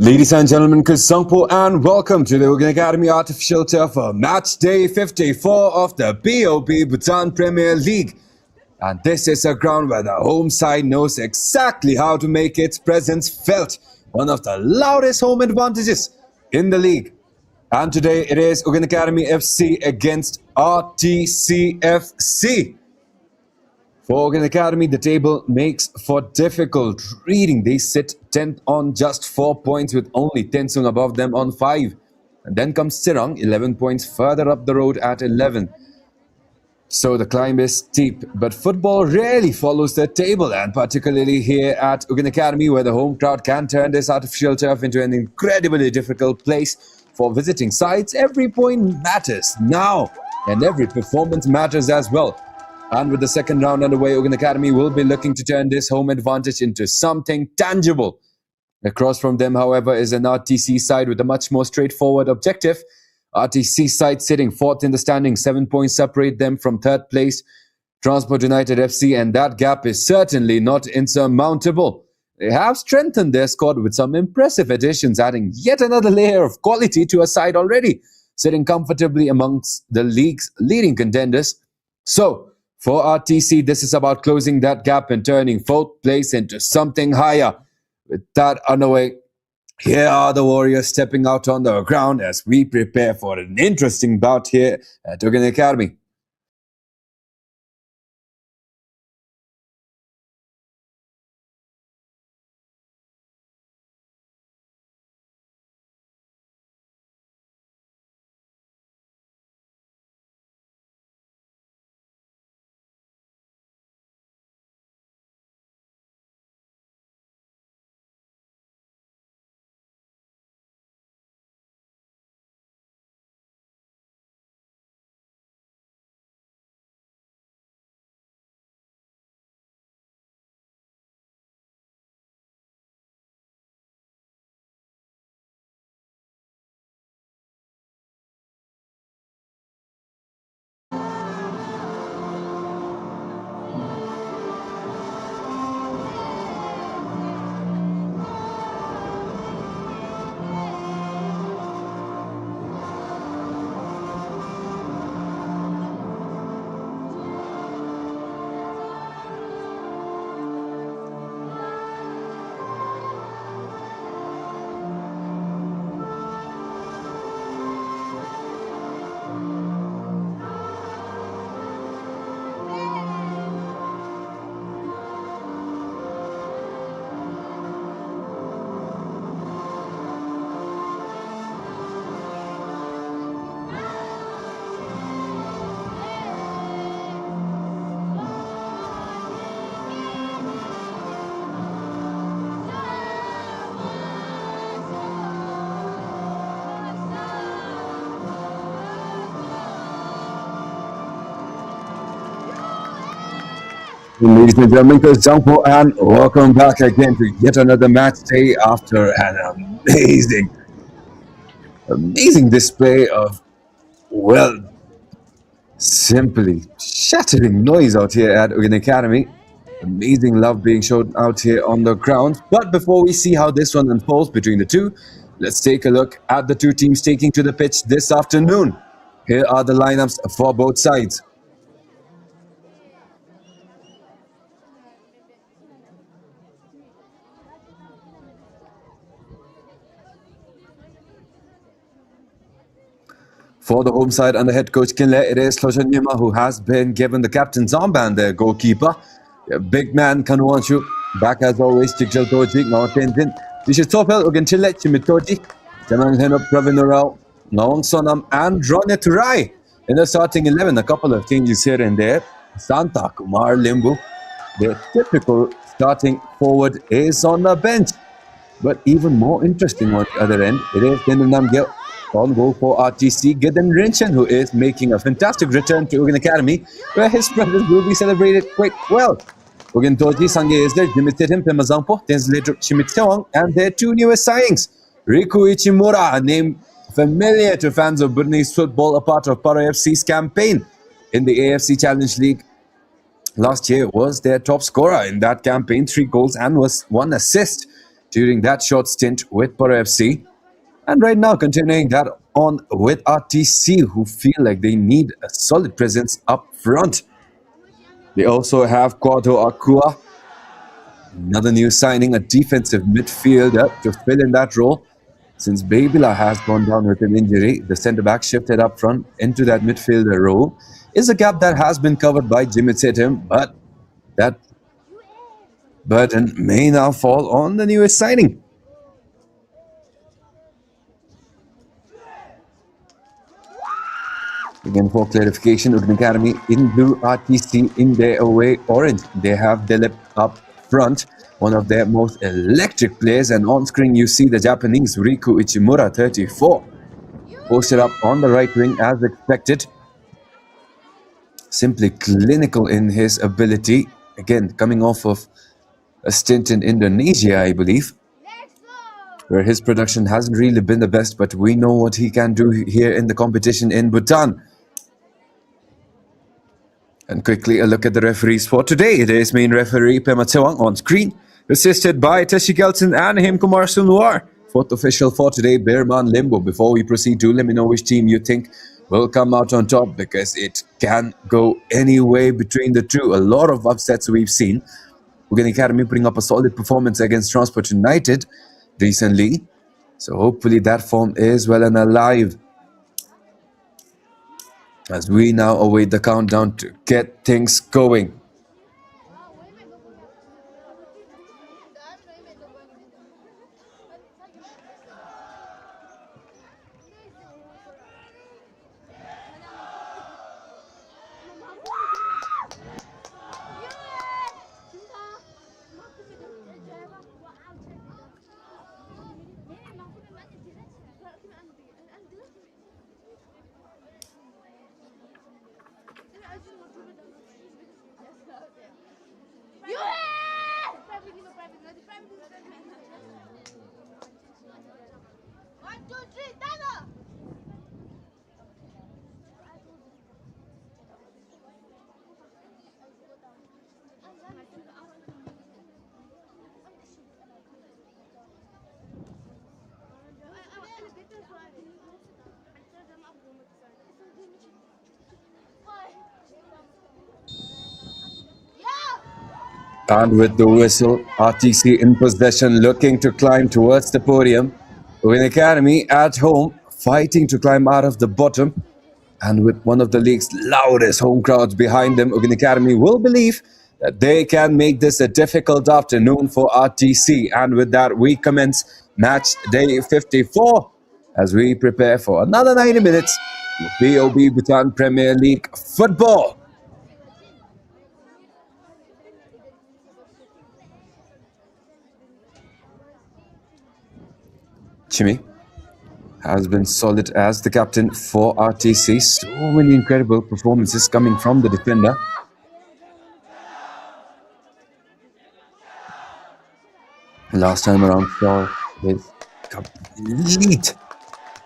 Ladies and gentlemen, Kazangpo and welcome to the UGYEN Academy Artificial Turf for match day 54 of the BoB Bhutan Premier League. And this is a ground where the home side knows exactly how to make its presence felt. One of the loudest home advantages in the league. And today it is UGYEN Academy FC against RTC FC. For UGYEN Academy, the table makes for difficult reading. They sit 10th on just 4 points with only Tensung above them on 5. And then comes Sirang, 11 points further up the road at 11. So the climb is steep, but football rarely follows the table, and particularly here at UGYEN Academy, where the home crowd can turn this artificial turf into an incredibly difficult place for visiting sides. Every point matters now, and every performance matters as well. And with the second round underway, UGYEN Academy will be looking to turn this home advantage into something tangible. Across from them, however, is an RTC side with a much more straightforward objective. RTC side sitting 4th in the standings, 7 points separate them from 3rd place, Transport United FC, and that gap is certainly not insurmountable. They have strengthened their squad with some impressive additions, adding yet another layer of quality to a side already sitting comfortably amongst the league's leading contenders. So, for RTC, this is about closing that gap and turning 4th place into something higher. With that underway, here are the Warriors stepping out on the ground as we prepare for an interesting bout here at UGYEN Academy. Ladies and gentlemen, Kazangpo and welcome back again to yet another match day after an amazing display of, well, simply shattering noise out here at UGYEN Academy. Amazing love being shown out here on the ground. But before we see how this one unfolds between the two, let's take a look at the two teams taking to the pitch this afternoon. Here are the lineups for both sides. For the home side under head coach Kinle, it is Hloshan Yima who has been given the captain's armband, their goalkeeper. The big man Kanuanshu, back as always, Chigjal Toji, Mawatenjin. Disha Topel, Uganchile, Chimitoji, Janang Henop, Pravinorao, Naong Sonam, and Ronya Turai. In the starting 11, a couple of changes here and there. Santa Kumar Limbu, their typical starting forward, is on the bench. But even more interesting on the other end, it is Denunam Gel on goal for RTC, Gideon Rinchen, who is making a fantastic return to UGYEN Academy, where his presence will be celebrated quite well. UGYEN Toji, Sange is there, Jimititim, Pemazampo, Tenzlator Chimitewang, and their two newest signings, Riku Ichimura, a name familiar to fans of Bhutanese football, a part of Paro FC's campaign in the AFC Challenge League. Last year was their top scorer in that campaign, 3 goals and was 1 assist. during that short stint with Bhutan FC. And right now, continuing that on with RTC, who feel like they need a solid presence up front. They also have Kwado Akua, another new signing, a defensive midfielder to fill in that role. Since Babila has gone down with an injury, the centre-back shifted up front into that midfielder role. Is a gap that has been covered by Jimmy Tatum, but that burden may now fall on the newest signing. Again, for clarification, UGYEN Academy in blue, RTC in their away orange. They have Dilip up front, one of their most electric players, and on screen you see the Japanese Riku Ichimura, 34, posted up on the right wing as expected. Simply clinical in his ability, again coming off of a stint in Indonesia, I believe, where his production hasn't really been the best, but we know what he can do here in the competition in Bhutan. And quickly a look at the referees for today. It is main referee Pema Tsewang on screen, assisted by Tashi Gelson and Hemkumar Sunwar. Fourth official for today, Birman Limbo. Before we proceed, do let me know which team you think will come out on top, because it can go any way between the two. A lot of upsets we've seen. UGYEN Academy putting up a solid performance against Transport United recently. So hopefully that form is well and alive, as we now await the countdown to get things going. And with the whistle, RTC in possession, looking to climb towards the podium. UGYEN Academy at home, fighting to climb out of the bottom. And with one of the league's loudest home crowds behind them, UGYEN Academy will believe that they can make this a difficult afternoon for RTC. And with that, we commence match day 54 as we prepare for another 90 minutes of BoB Bhutan Premier League football. Chimi has been solid as the captain for RTC. So many incredible performances coming from the defender. Last time around saw his complete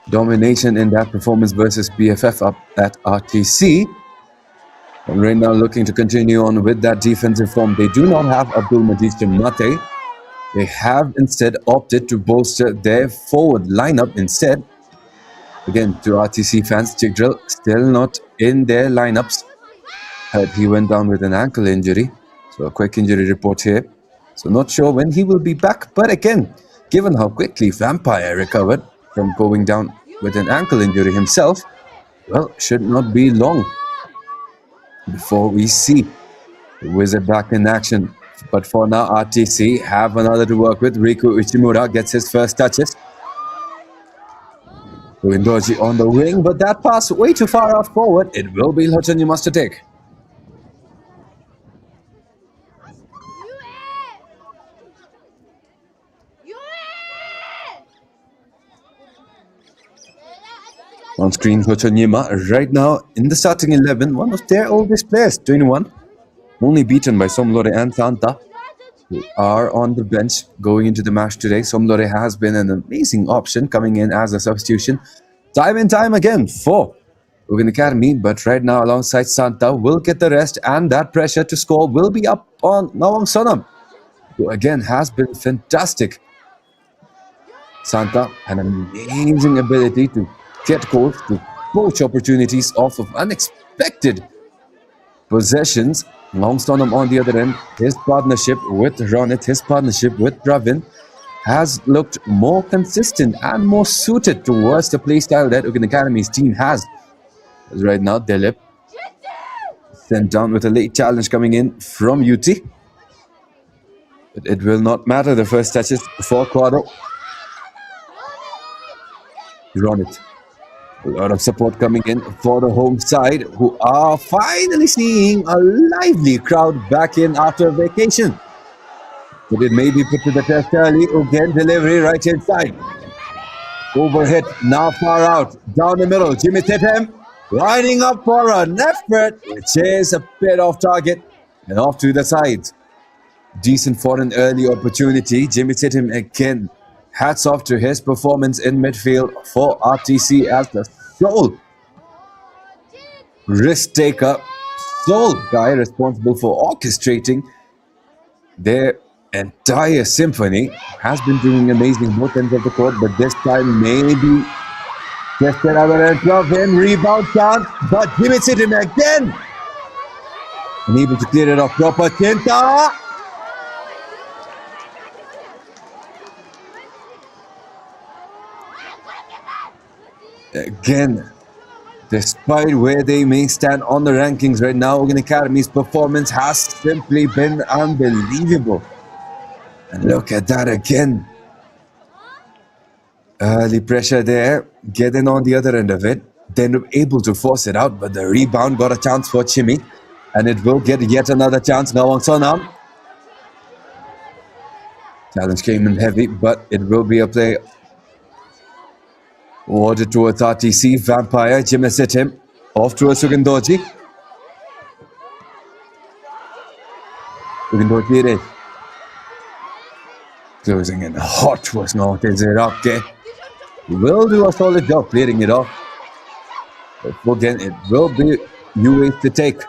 domination in that performance versus BFF up at RTC. And right now looking to continue on with that defensive form. They do not have Abdul Majid Mate. They have instead opted to bolster their forward lineup instead. Again, to RTC fans, Chigdrill still not in their lineups. Heard he went down with an ankle injury. So a quick injury report here. So not sure when he will be back. But again, given how quickly Vampire recovered from going down with an ankle injury himself, well, should not be long before we see the Wizard back in action. But for now, RTC have another to work with. Riku Ichimura gets his first touches. Windoji on the wing, but that pass way too far out forward. It will be Lhochanyumas to take. On screen, Lhochanyuma right now in the starting 11, one of their oldest players, 21. Only beaten by Somlore and Santa, who are on the bench going into the match today. Somlore has been an amazing option coming in as a substitution time and time again for UGYEN Academy, but right now alongside Santa will get the rest, and that pressure to score will be up on Nawang Sonam, who again has been fantastic Santa, an amazing ability to get goals, to poach opportunities off of unexpected possessions. Longstonham on the other end, his partnership with Ronit, his partnership with Pravin has looked more consistent and more suited towards the playstyle that UGYEN Academy's team has. As right now, Dilip sent down with a late challenge coming in from UT. But it will not matter. The first touches for Quado. Ronit. A lot of support coming in for the home side, who are finally seeing a lively crowd back in after vacation. But it may be put to the test early. Again, delivery right inside. Overhit, now far out. Down the middle, Jimmy Tittem lining up for an effort, which is a bit off target and off to the sides. Decent for an early opportunity. Jimmy Tittem again. Hats off to his performance in midfield for RTC as the sole risk taker, sole guy responsible for orchestrating their entire symphony. Has been doing amazing both ends of the court, but this time maybe just another end of him. Rebound chance, but Jimmy Tittem again. Unable to clear it off proper. Chinta. Again, despite where they may stand on the rankings right now, UGYEN Academy's performance has simply been unbelievable. And look at that again. Early pressure there, getting on the other end of it. Then able to force it out, but the rebound got a chance for Chimmy. And it will get yet another chance now on Sonam. Challenge came in heavy, but it will be a play awarded towards RTC. Vampire, Jimmy Tittem off towards Ugandoji. Ugandoji it is. Closing in hot was not Zerake. Will do a solid job clearing it off. But again, it will be UA's to take.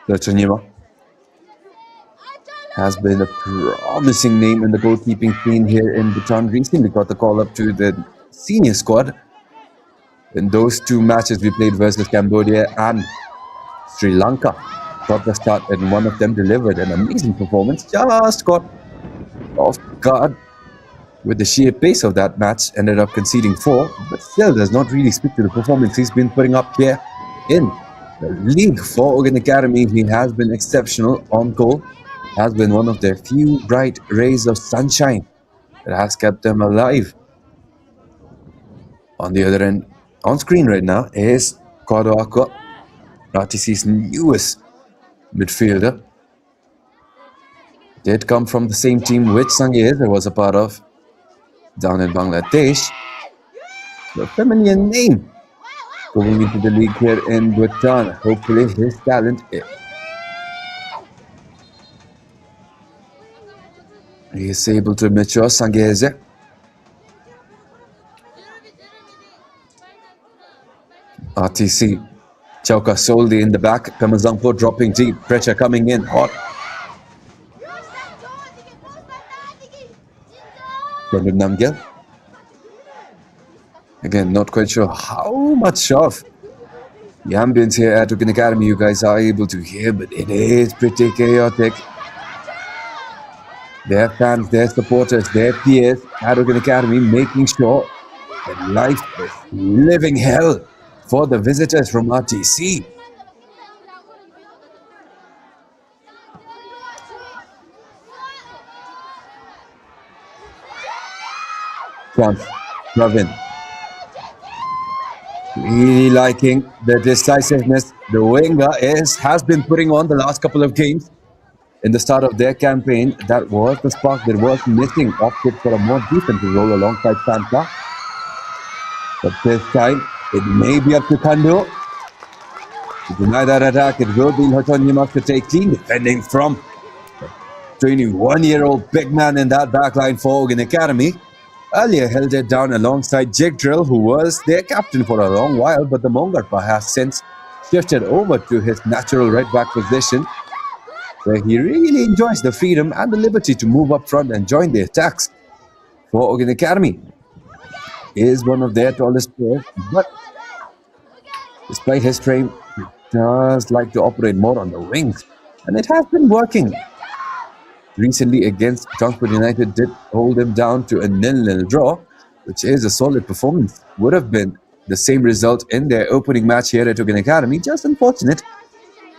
Lachanyima has been a promising name in the goalkeeping scene here in Bhutan. Recently got the call up to the senior squad in those two matches we played versus Cambodia and Sri Lanka. Got the start and one of them delivered an amazing performance. Just got off guard with the sheer pace of that match. Ended up conceding 4, but still does not really speak to the performance he's been putting up here in the league for UGYEN Academy. He has been exceptional on goal. Has been one of their few bright rays of sunshine that has kept them alive. On the other end, on screen right now is Kodo Aqua, RTC's newest midfielder. Did come from the same team which Sangeza was a part of down in Bangladesh. The familiar name going into the league here in Bhutan. Hopefully his talent he is able to mature. Sangeze. RTC. Chauka solely in the back. Pemazangpo dropping deep. Pressure coming in hot. Brendan Namgil. Again, not quite sure how much of the ambience here at UGYEN Academy you guys are able to hear, but it is pretty chaotic. Their fans, their supporters, their peers at UGYEN Academy making sure that life is living hell for the visitors from RTC. Chance, Pravin. Really liking the decisiveness the winger has been putting on the last couple of games. In the start of their campaign, that was the spark that was missing. Opted for a more defensive role alongside Santa. But this time, it may be up to Kando. To deny that attack, it will be Lachanyima to take clean defending from the 21-year-old big man in that backline for UGYEN Academy. earlier held it down alongside Jake Drill, who was their captain for a long while, but the Mongarpa has since shifted over to his natural right-back position, where he really enjoys the freedom and the liberty to move up front and join the attacks. For UGYEN Academy, he is one of their tallest players, but despite his frame, he does like to operate more on the wings, and it has been working. Recently against Transport United did hold him down to a 0-0 draw, which is a solid performance. Would have been the same result in their opening match here at UGYEN Academy. Just unfortunate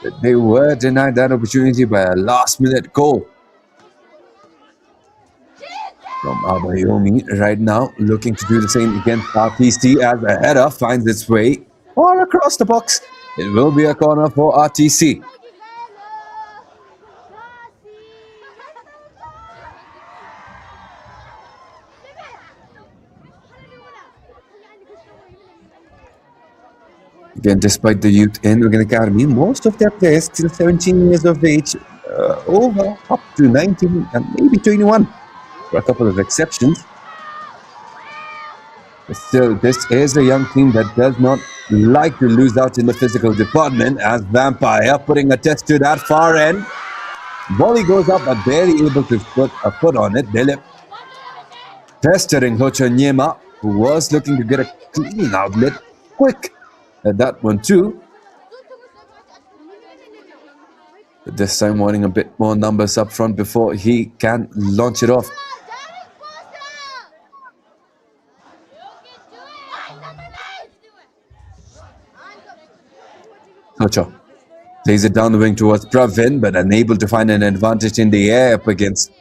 that they were denied that opportunity by a last-minute goal from Abayomi right now, looking to do the same against RTC as a header finds its way or across the box. It will be a corner for RTC. Again, despite the youth in UGYEN Academy, most of their players still 17 years of age, over up to 19 and maybe 21, for a couple of exceptions. But still, this is a young team that does not like to lose out in the physical department, as Vampire putting a test to that far end. Volley goes up, but barely able to put a foot on it. Dilip pestering Hochonyema, who was looking to get a clean outlet, quick at that one too. But this time wanting a bit more numbers up front before he can launch it off. Hocho plays it down the wing towards Pravin, but unable to find an advantage in the air up against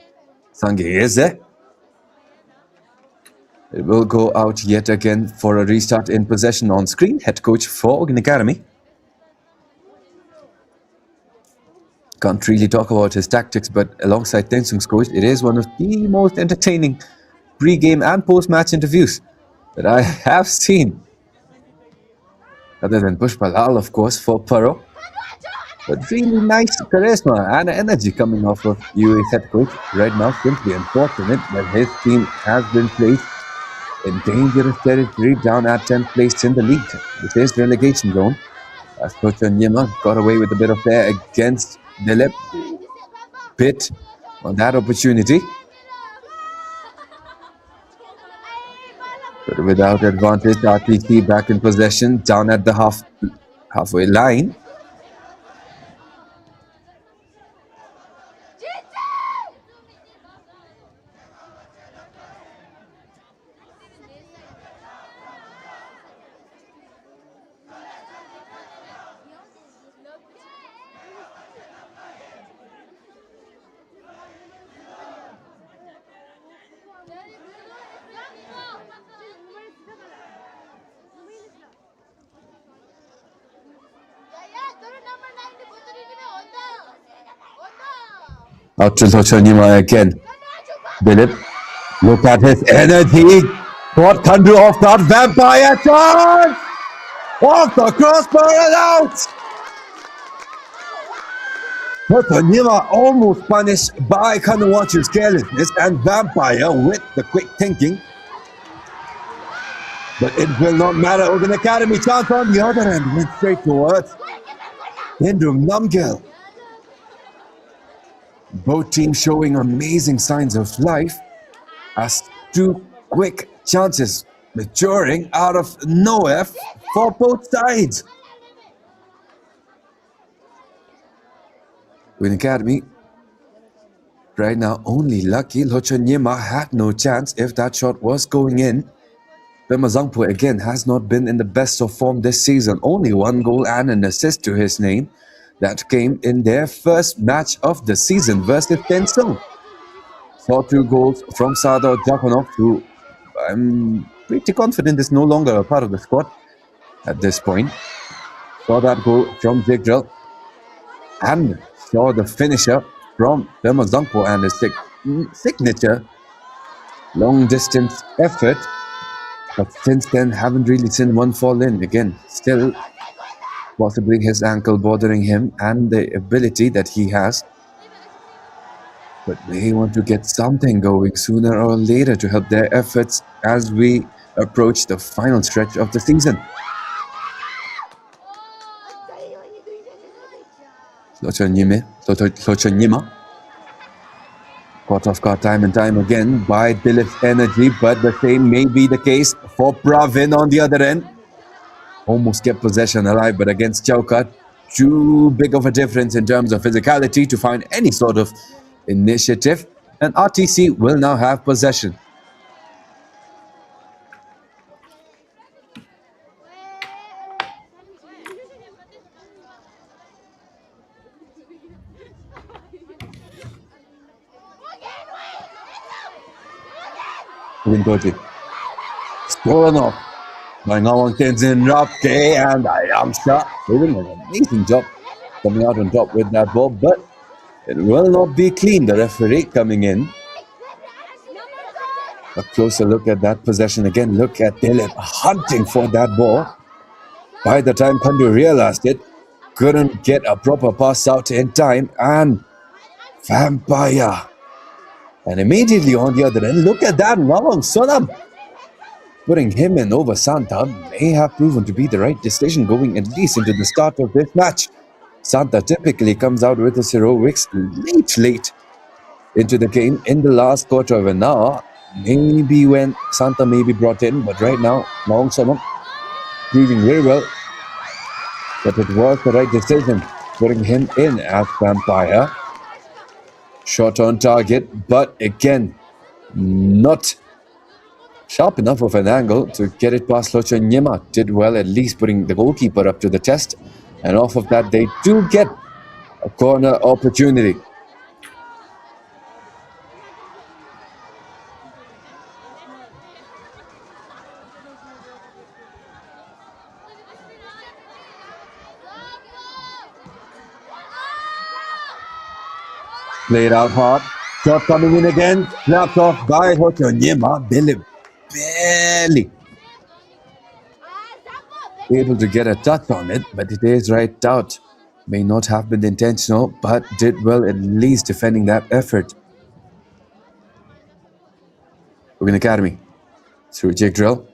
Sangeze. It will go out yet again for a restart in possession on screen. Head coach for UGYEN Academy. Can't really talk about his tactics, but alongside Tensung's coach, it is one of the most entertaining pre-game and post-match interviews that I have seen. Other than Pushpalal, of course, for Paro. But really nice charisma and energy coming off of UAE's head coach. Right now, simply unfortunate that his team has been placed in dangerous territory down at 10th place in the league. This is relegation zone. As Coach Onyema got away with a bit of flair against Dilip. Pitt on that opportunity. But without advantage, RTC back in possession down at the halfway line. Out to Hochonyema again. Dilip, look at his energy. Caught Kandu off guard. Vampire chance! Off the crossbar and out! Hochonyema almost punished by Kanuwachu's carelessness, and Vampire with the quick thinking. But it will not matter. UGYEN Academy chance on the other end. Went straight towards Indrum Namgil. Both teams showing amazing signs of life as two quick chances maturing out of nowhere for both sides. UGYEN Academy right now only lucky Hochonyema had no chance if that shot was going in. Bemazangpo again has not been in the best of form this season. Only one goal and an assist to his name. That came in their first match of the season versus Tensung. Saw 2 goals from Sardar Jakonov, who I'm pretty confident is no longer a part of the squad at this point. Saw that goal from Jigdral and saw the finisher from Bemazangpo and his signature long distance effort. But since then, haven't really seen one fall in. Again, still possibly his ankle bothering him and the ability that he has but they want to get something going sooner or later to help their efforts as we approach the final stretch of the season. Slochonyima caught off guard time and time again by Dilip's energy, but the same may be the case for Pravin on the other end. Almost kept possession alive, but against Chaukat, too big of a difference in terms of physicality to find any sort of initiative, and RTC will now have possession. Windoji. Stolen off by Ngawang Tenzin Rapke, and Ayamsha doing an amazing job coming out on top with that ball, but it will not be clean. The referee coming in. A closer look at that possession again. Look at Dilip hunting for that ball. By the time Pandu realized it, couldn't get a proper pass out in time, and Vampire. And immediately on the other end, look at that, Ngawang Sonam. Putting him in over Santa may have proven to be the right decision going at least into the start of this match. Santa typically comes out with his heroics late into the game in the last quarter of an hour. Maybe when Santa may be brought in, but right now, Ngawang Sonam proving very well that it was the right decision putting him in as Vampire. Shot on target, but again, not sharp enough of an angle to get it past Slochonyima. Did well at least putting the goalkeeper up to the test. And off of that, they do get a corner opportunity. Played out hard. Shot coming in again. Slapped off by Slochonyima. Dilip barely able to get a touch on it, but it is right out. May not have been intentional, but did well at least defending that effort. UGYEN Academy through Jake Drill.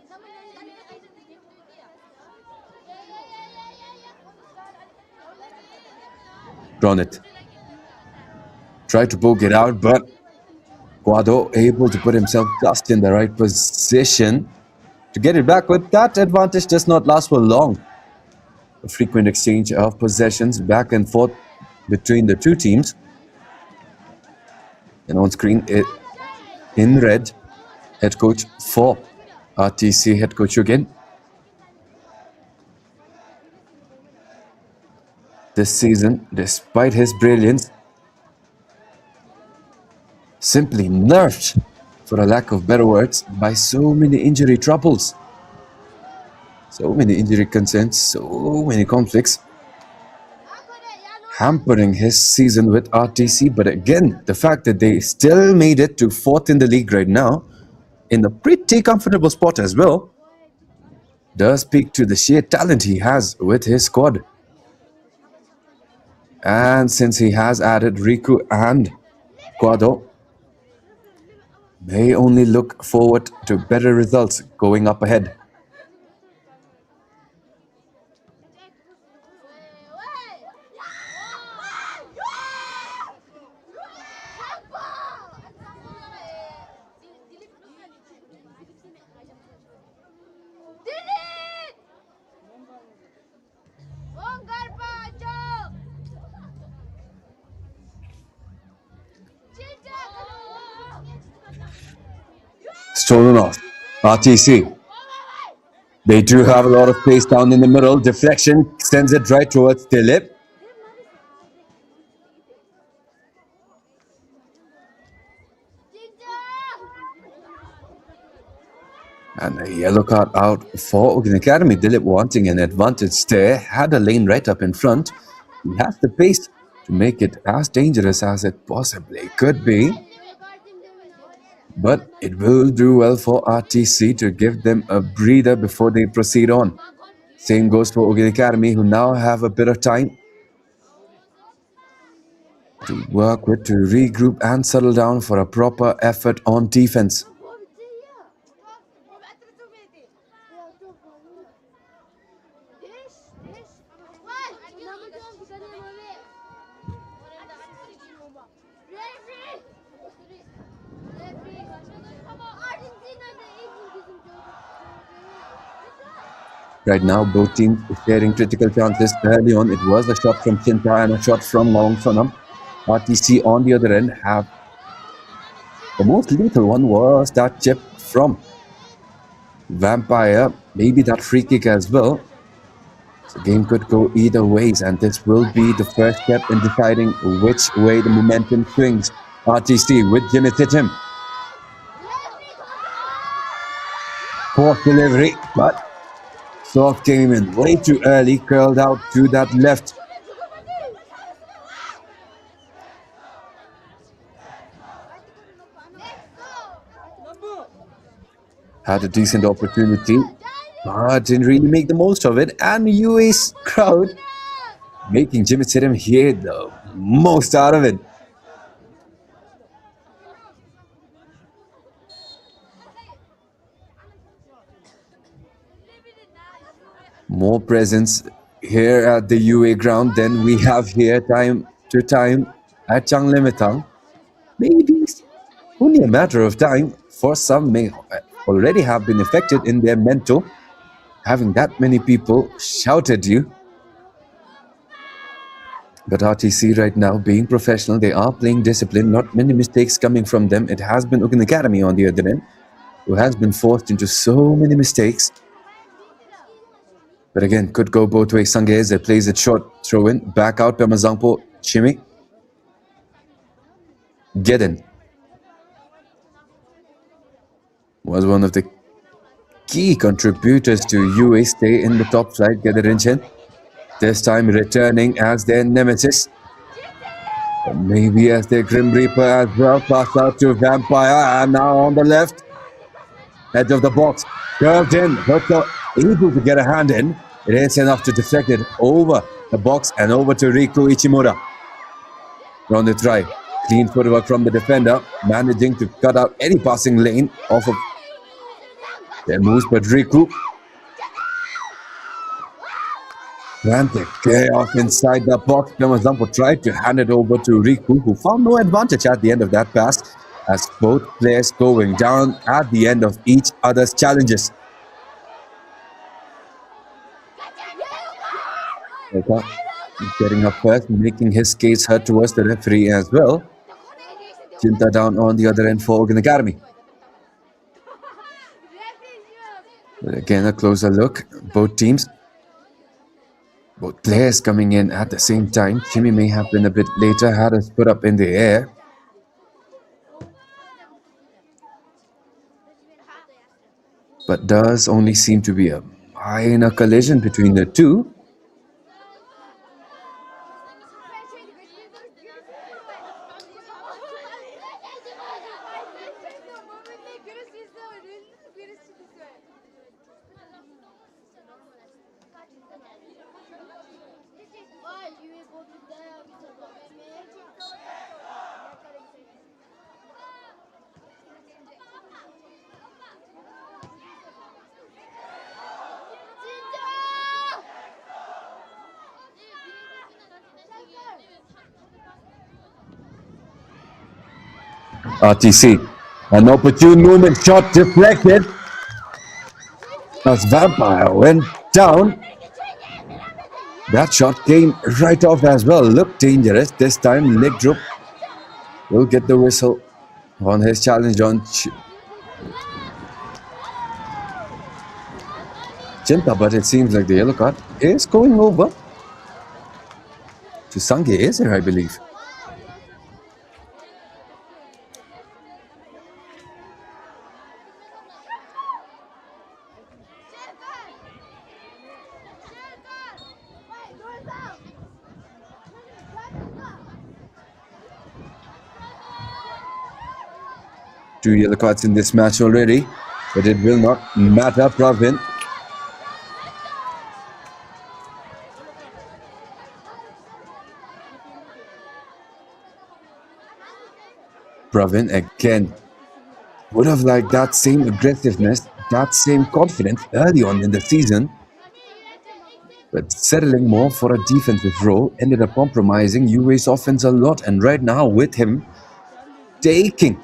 Drawn it. Tried to poke it out, but Guado able to put himself just in the right position to get it back, but that advantage does not last for long. A frequent exchange of possessions back and forth between the two teams. And on screen, in red, head coach for RTC, head coach again. This season, despite his brilliance, simply nerfed, for a lack of better words, by so many injury troubles. So many injury concerns, so many conflicts, hampering his season with RTC. But again, the fact that they still made it to 4th in the league right now, in a pretty comfortable spot as well, does speak to the sheer talent he has with his squad. And since he has added Riku and Guado, they only look forward to better results going up ahead. Stolen off. RTC. They do have a lot of space down in the middle. Deflection sends it right towards Dilip. And a yellow card out for UGYEN Academy. Dilip wanting an advantage there. Had a lane right up in front. He has the pace to make it as dangerous as it possibly could be. But it will do well for RTC to give them a breather before they proceed on. Same goes for UGYEN Academy, who now have a bit of time. to work with to regroup and settle down for a proper effort on defense. Right now, both teams sharing critical chances. Early on, it was a shot from Chinta and a shot from Long Sonam. RTC on the other end have the most lethal one was that chip from Vampire, maybe that free kick as well. The game could go either ways, and this will be the first step in deciding which way the momentum swings. RTC with Jimmy Tittem. Fourth delivery, but Soft came in way too early, curled out to that left. Had a decent opportunity, but didn't really make the most of it. And UA's crowd making Jimmy Tittem hear the most out of it. More presence here at the UA ground than we have here time to time at Changlemetang. Maybe only a matter of time. For some may already have been affected in their mental, having that many people shout at you. But RTC right now, being professional, they are playing discipline, not many mistakes coming from them. It has been UGYEN Academy on the other end, who has been forced into so many mistakes. But again, could go both ways. Sangez plays it short, throw in, back out, Pemazangpo, Chimi. Gedden was one of the key contributors to UA stay in the top flight, Gedden. This time returning as their nemesis. Or maybe as their Grim Reaper as well. Pass out to Vampire, and now on the left. Edge of the box, curved in, but able to get a hand in. It is enough to deflect it over the box and over to Riku Ichimura. On the try, clean footwork from the defender, managing to cut out any passing lane off of their moves, but Riku frantic chaos inside the box. Pemazampo tried to hand it over to Riku, who found no advantage at the end of that pass, as both players going down at the end of each other's challenges. Okay. Getting up first, making his case heard towards the referee as well. Chinta down on the other end for UGYEN Academy. But again, a closer look. Both teams, both players coming in at the same time. Jimmy may have been a bit later, had us put up in the air. But does only seem to be a minor collision between the two. RTC, an opportune moment, shot deflected. As Vampire went down, that shot came right off as well. Looked dangerous. This time, leg drop will get the whistle on his challenge on Chinta, but it seems like the yellow card is going over to Sange, I believe. Two yellow cards in this match already, but it will not matter. Pravin. Pravin again. Would have liked that same aggressiveness, that same confidence early on in the season. But settling more for a defensive role ended up compromising UAE's offense a lot. And right now, with him taking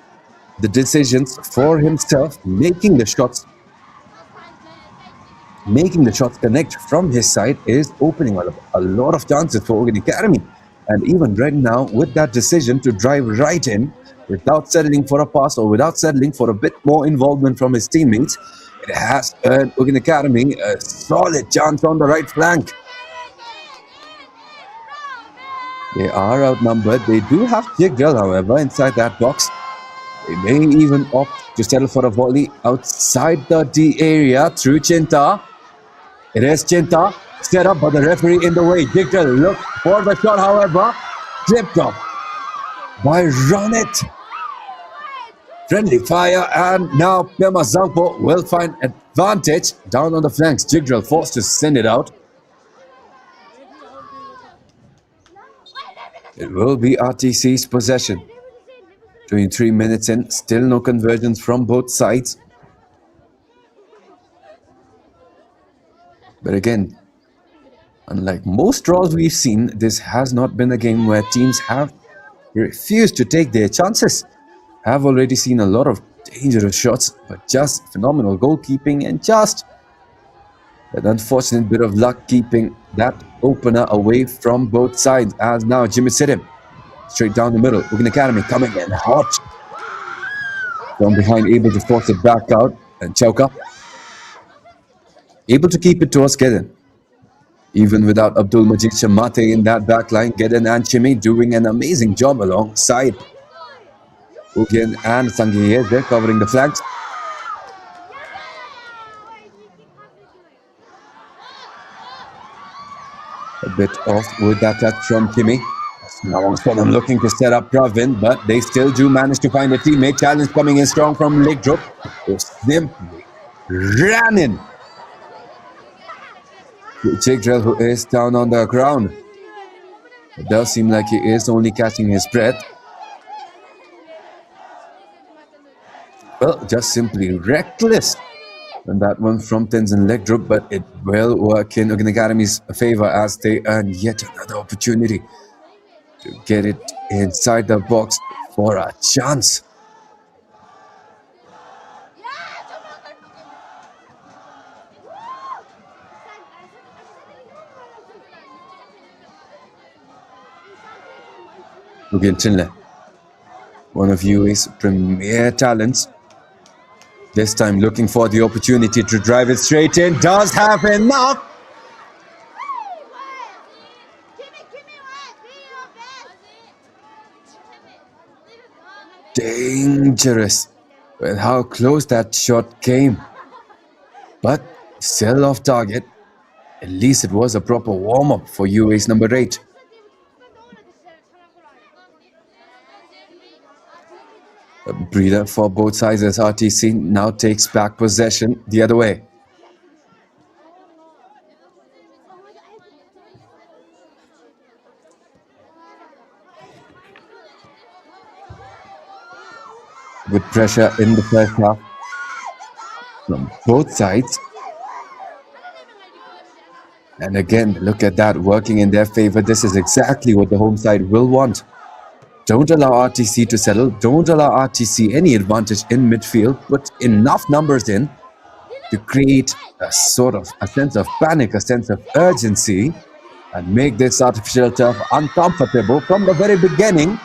the decisions for himself, making the shots connect from his side is opening up a lot of chances for UGYEN Academy. And even right now, with that decision to drive right in, without settling for a pass or without settling for a bit more involvement from his teammates, it has earned UGYEN Academy a solid chance on the right flank. They are outnumbered. They do have Jigrel, however, inside that box. They may even opt to settle for a volley outside the D area through Chinta. It is Chinta, set up, but the referee in the way. Jigrel look for the shot, however, clipped off by Ronit. Friendly fire, and now Pema Zangpo will find advantage down on the flanks. Jigrel forced to send it out. It will be RTC's possession. 23 minutes in, still no conversions from both sides. But again, unlike most draws we've seen, this has not been a game where teams have refused to take their chances. Have already seen a lot of dangerous shots, but just phenomenal goalkeeping and just an unfortunate bit of luck keeping that opener away from both sides. As now Jimmy Sidim straight down the middle. UGYEN Academy coming in hot from behind, able to force it back out, and Chauka able to keep it towards Gedan. Even without Abdul Majid Shamate in that back line, Gedan and Chimi doing an amazing job alongside UGYEN and Sangiye. They're covering the flanks. A bit off with that touch from Kimi. Now them looking to set up Pravin, but they still do manage to find a teammate. Challenge coming in strong from Ligdrup, who simply ran in. Jigrel, who is down on the ground. It does seem like he is only catching his breath. Well, just simply reckless. And that one from Tenzin Legdrup, but it will work in UGYEN Academy's favor as they earn yet another opportunity to get it inside the box for a chance. UGYEN Chinle, one of UAE's premier talents. This time looking for the opportunity to drive it straight in. Does have enough. Dangerous with how close that shot came. But still off target. At least it was a proper warm-up for UAE's number 8. A breather for both sides as RTC now takes back possession the other way. With pressure in the first half from both sides. And again, look at that working in their favor. This is exactly what the home side will want. Don't allow RTC to settle. Don't allow RTC any advantage in midfield. Put enough numbers in to create a sort of a sense of panic, a sense of urgency, and make this artificial turf uncomfortable from the very beginning.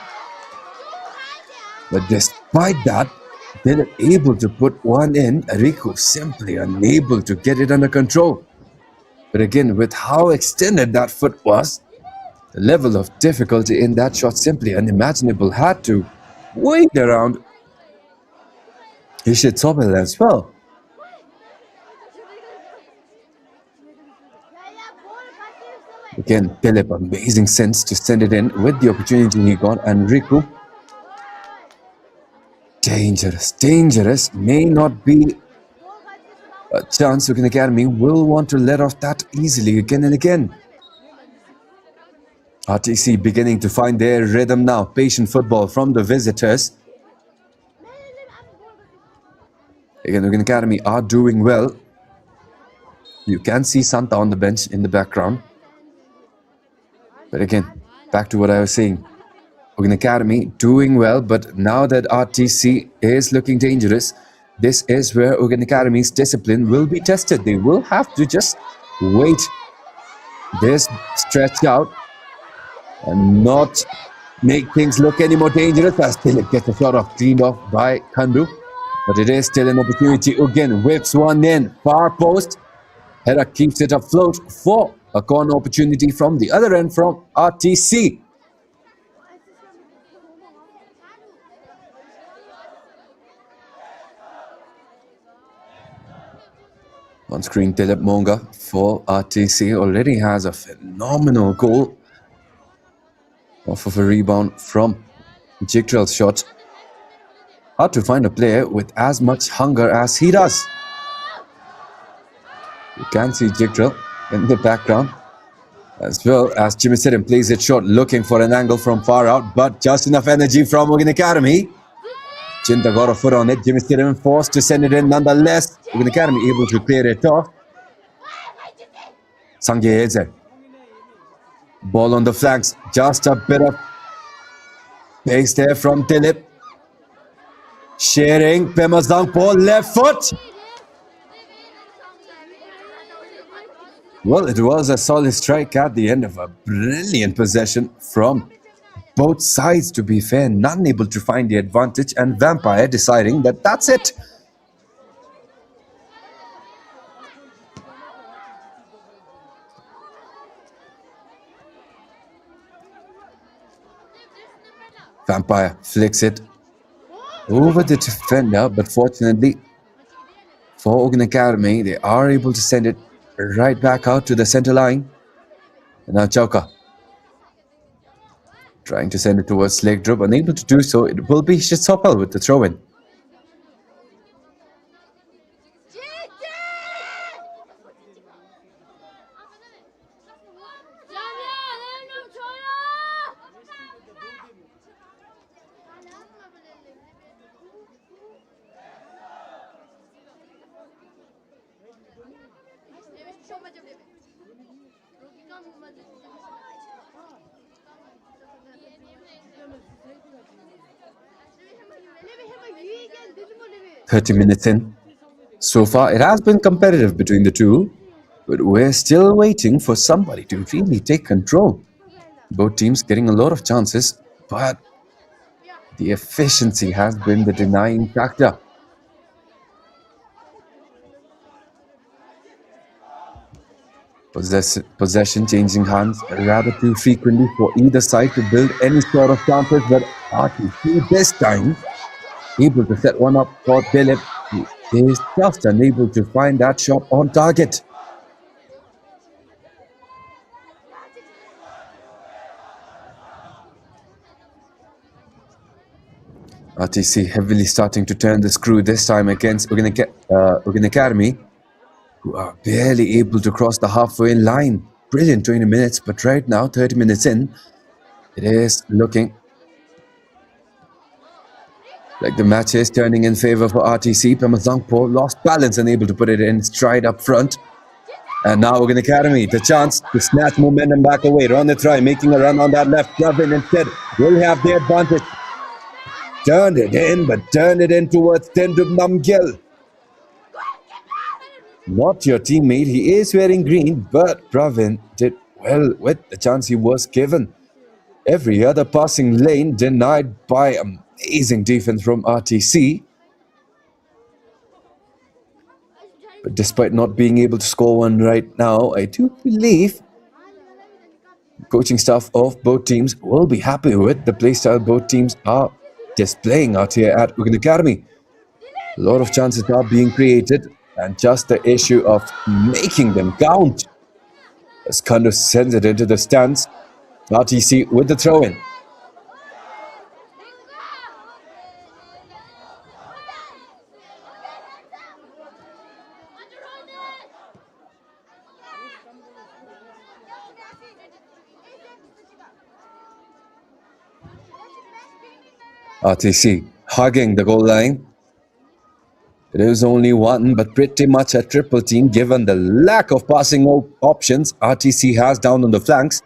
But despite that, they were able to put one in. Riku simply unable to get it under control. But again, with how extended that foot was, the level of difficulty in that shot simply unimaginable. Had to wait around Ishit Sobel as well. Again, Philip, amazing sense to send it in with the opportunity he got. And Riku, dangerous, may not be a chance UGYEN Academy will want to let off that easily again and again. RTC beginning to find their rhythm now. Patient football from the visitors. Again, UGYEN Academy are doing well. You can see Santa on the bench in the background. But again, back to what I was saying. UGYEN Academy doing well, but now that RTC is looking dangerous, this is where UGYEN Academy's discipline will be tested. They will have to just wait this stretch out and not make things look any more dangerous. As still it gets a shot off, cleaned off by Kandu. But it is still an opportunity. UGYEN whips one in, far post. Hera keeps it afloat for a corner opportunity from the other end from RTC. On screen, Dilip Monga for RTC already has a phenomenal goal off of a rebound from Jigtrell's shot. Hard to find a player with as much hunger as he does. You can see Jigtrell in the background, as well as Jimmy plays it short, looking for an angle from far out, but just enough energy from UGYEN Academy. Chinta got a foot on it. Jimmy forced to send it in nonetheless. UGYEN Academy able to clear it off. Sangye Eze. Ball on the flanks. Just a bit of pace there from Dilip. Sharing. Pema Zangpo, left foot. Well, it was a solid strike at the end of a brilliant possession from both sides, to be fair. None able to find the advantage, and Vampire deciding that that's it. Vampire flicks it over the defender, but fortunately for UGYEN Academy, they are able to send it right back out to the center line. And now Chauka trying to send it towards Lake Drup, unable to do so. It will be Shitsopal with the throw-in. "30 minutes in. So far, it has been competitive between the two, but we're still waiting for somebody to really take control. Both teams getting a lot of chances, but the efficiency has been the denying factor. Possession changing hands rather too frequently for either side to build any sort of chances, but RTC this time able to set one up for Dilip, who is just unable to find that shot on target. RTC heavily starting to turn the screw this time against UGYEN Academy, who are barely able to cross the halfway line. Brilliant 20 minutes, but right now, 30 minutes in, it is looking like the match is turning in favor for RTC. Pemazangpo lost balance and able to put it in stride up front. And now UGYEN Academy, the chance to snatch momentum back away. Run the try, making a run on that left. Pravin instead will have the advantage. Turned it in, but turned it in towards Tendub Namgyal. Not your teammate. He is wearing green, but Pravin did well with the chance he was given. Every other passing lane denied by amazing defense from RTC. But despite not being able to score one right now, I do believe the coaching staff of both teams will be happy with the playstyle both teams are displaying out here at UGYEN Academy. A lot of chances are being created, and just the issue of making them count. As Kandu sends it into the stands, RTC with the throw-in. RTC hugging the goal line. It is only one, but pretty much a triple team given the lack of passing options RTC has down on the flanks.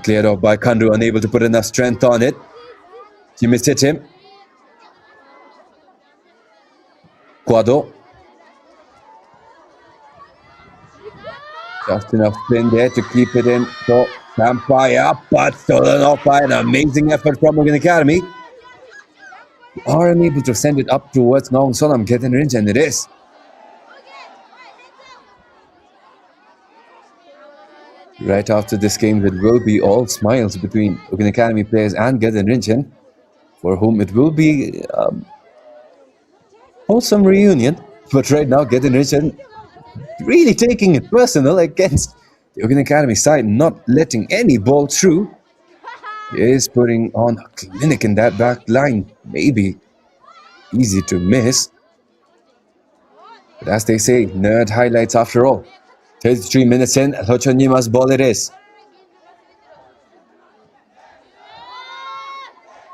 Cleared off by Kandu, unable to put enough strength on it. He missed hit him. Quado. Just enough spin there to keep it in. So Vampire, but stolen off by an amazing effort from UGYEN Academy. Are unable to send it up towards Nong Sonam, get in range, and it is. Right after this game, it will be all smiles between UGYEN Academy players and Gedan Rinchen, for whom it will be wholesome reunion. But right now, Gedan Rinchen really taking it personal against the UGYEN Academy side, not letting any ball through. He is putting on a clinic in that back line. Maybe easy to miss. But as they say, nerd highlights after all. 33 minutes in, Hochonyima's ball it is.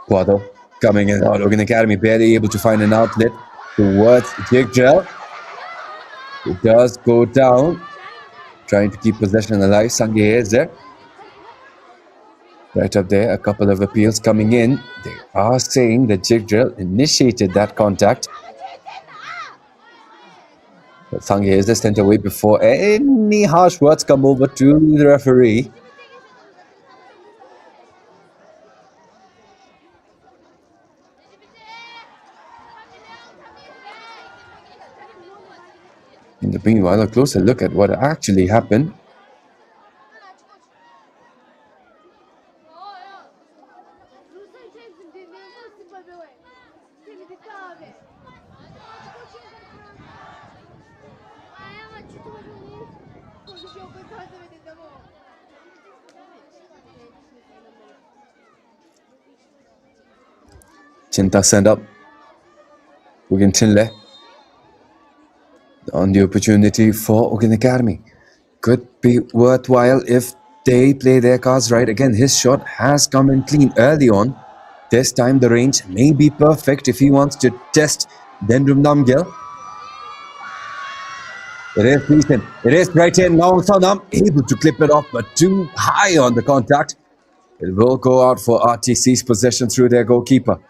Quado coming in out. UGYEN Academy barely able to find an outlet towards Jigdrell. It does go down. Trying to keep possession alive. Sangye is there. Right up there, a couple of appeals coming in. They are saying that Jigdrell initiated that contact. But Sangye is sent away before any harsh words come over to the referee. In the meanwhile, a closer look at what actually happened. Chinta send up. UGYEN Chinle on the opportunity for UGYEN Academy. Could be worthwhile if they play their cards right. Again, his shot has come in clean early on. This time the range may be perfect if he wants to test Dendrum Namgyal. It is decent. It is right in. Nong Sonam able to clip it off, but too high on the contact. It will go out for RTC's possession through their goalkeeper.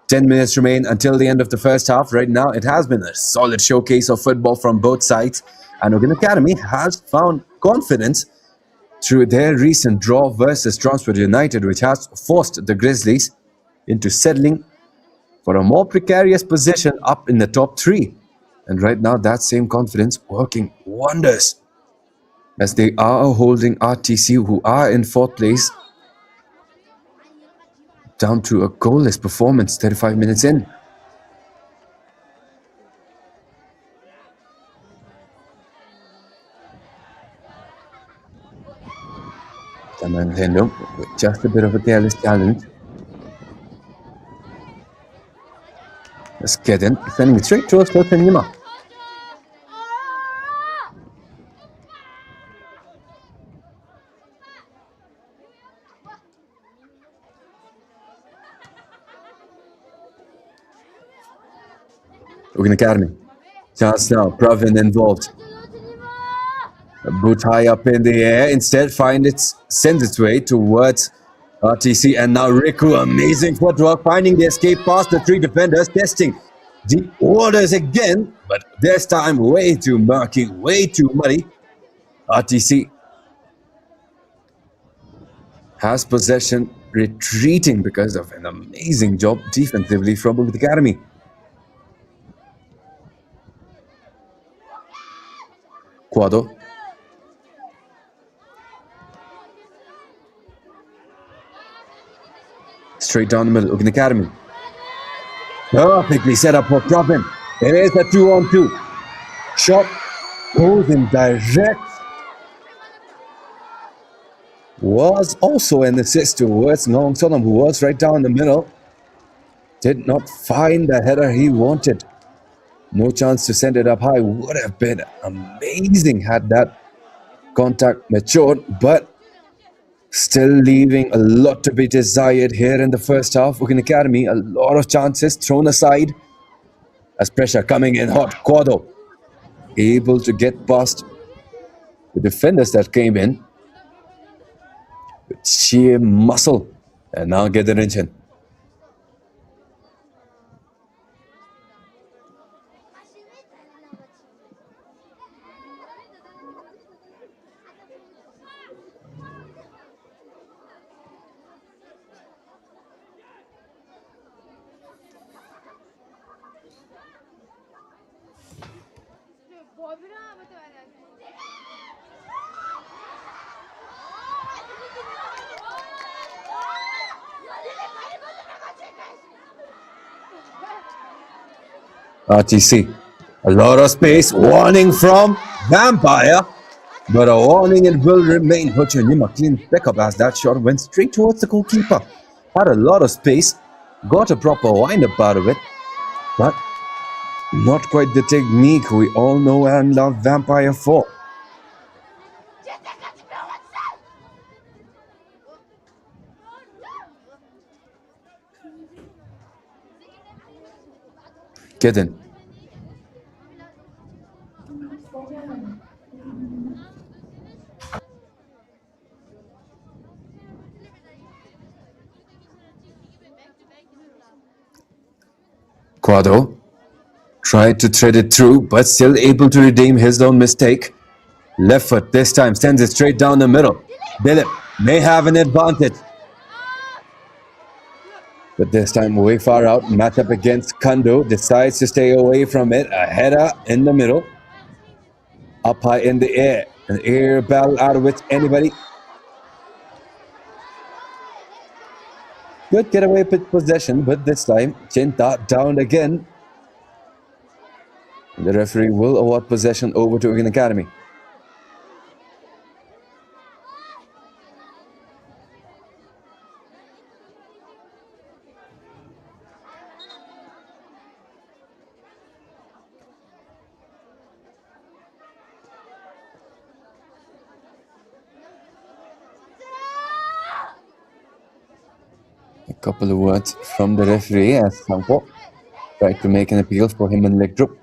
10 minutes remain until the end of the first half. Right now, it has been a solid showcase of football from both sides. And UGYEN Academy has found confidence through their recent draw versus Transfer United, which has forced the Grizzlies into settling for a more precarious position up in the top three. And right now, that same confidence working wonders as they are holding RTC, who are in fourth place, down to a goalless performance 35 minutes in. Taman Lendo with just a bit of a careless challenge. Let's get in, sending it straight towards Hochonjima. UGYEN Academy. Chance now, Pravin involved. A boot high up in the air. Instead, sends its way towards RTC. And now Riku, amazing footwork, finding the escape past the three defenders, testing the orders again. But this time, way too murky, way too muddy. RTC has possession, retreating because of an amazing job defensively from UGYEN Academy. Quado. Straight down the middle, UGYEN Academy. Perfectly set up for Pravin. It is a 2-on-2. Shot goes in direct. Was also an assist towards Nong Sonam, who was right down the middle. Did not find the header he wanted. No chance to send it up high. Would have been amazing had that contact matured, but still leaving a lot to be desired here in the first half. UGYEN Academy, a lot of chances thrown aside. As pressure coming in hot, Quado able to get past the defenders that came in with sheer muscle. And now get the engine. RTC. A lot of space. Warning from Vampire. But a warning it will remain. Hochonima clean back up as that shot went straight towards the goalkeeper. Had a lot of space. Got a proper wind-up out of it. But not quite the technique we all know and love Vampire for. Get in. Quado tried to thread it through, but still able to redeem his own mistake. Left foot this time sends it straight down the middle. Dilip may have an advantage. But this time way far out, match up against Kando, decides to stay away from it. A header in the middle. Up high in the air. An air battle out of which anybody could get away with possession, but this time Chinta down again. The referee will award possession over to UGYEN Academy. A couple of words from the referee as Sampo tried to make an appeal for him in leg group.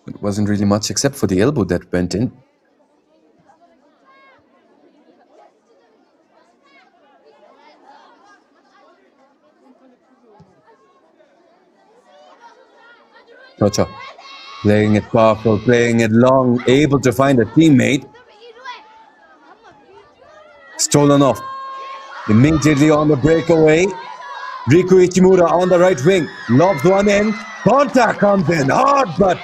It wasn't really much except for the elbow that went in. Rocha playing it powerful, playing it long, able to find a teammate. Stolen off. Immediately on the breakaway. Riku Ichimura on the right wing. Lobs one in. Contact comes in hard, but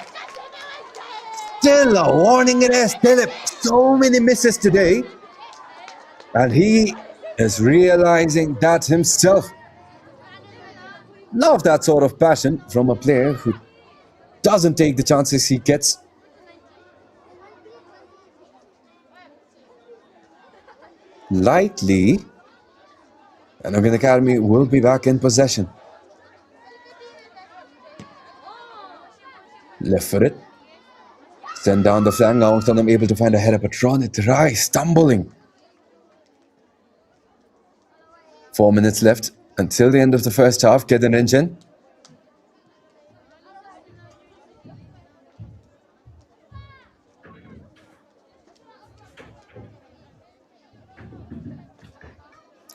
still a warning it has Philip. So many misses today. And he is realizing that himself. Love that sort of passion from a player who doesn't take the chances he gets. Lightly. And UGYEN Academy will be back in possession. Left footed. Send down the flank. Now I'm able to find a header, but Ron it right, stumbling. 4 minutes left until the end of the first half. Get an engine.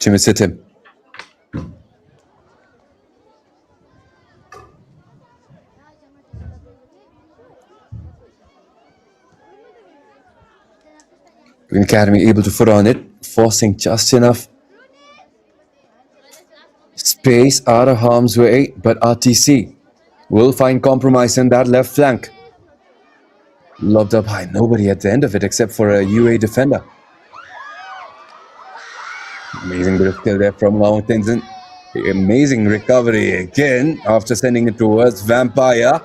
Chimisitim. UGYEN Academy able to foot on it, forcing just enough space out of harm's way, but RTC will find compromise in that left flank. Lobbed up high, nobody at the end of it except for a UA defender. Amazing bit of skill there from Long Tinson. Amazing recovery again after sending it towards Vampire.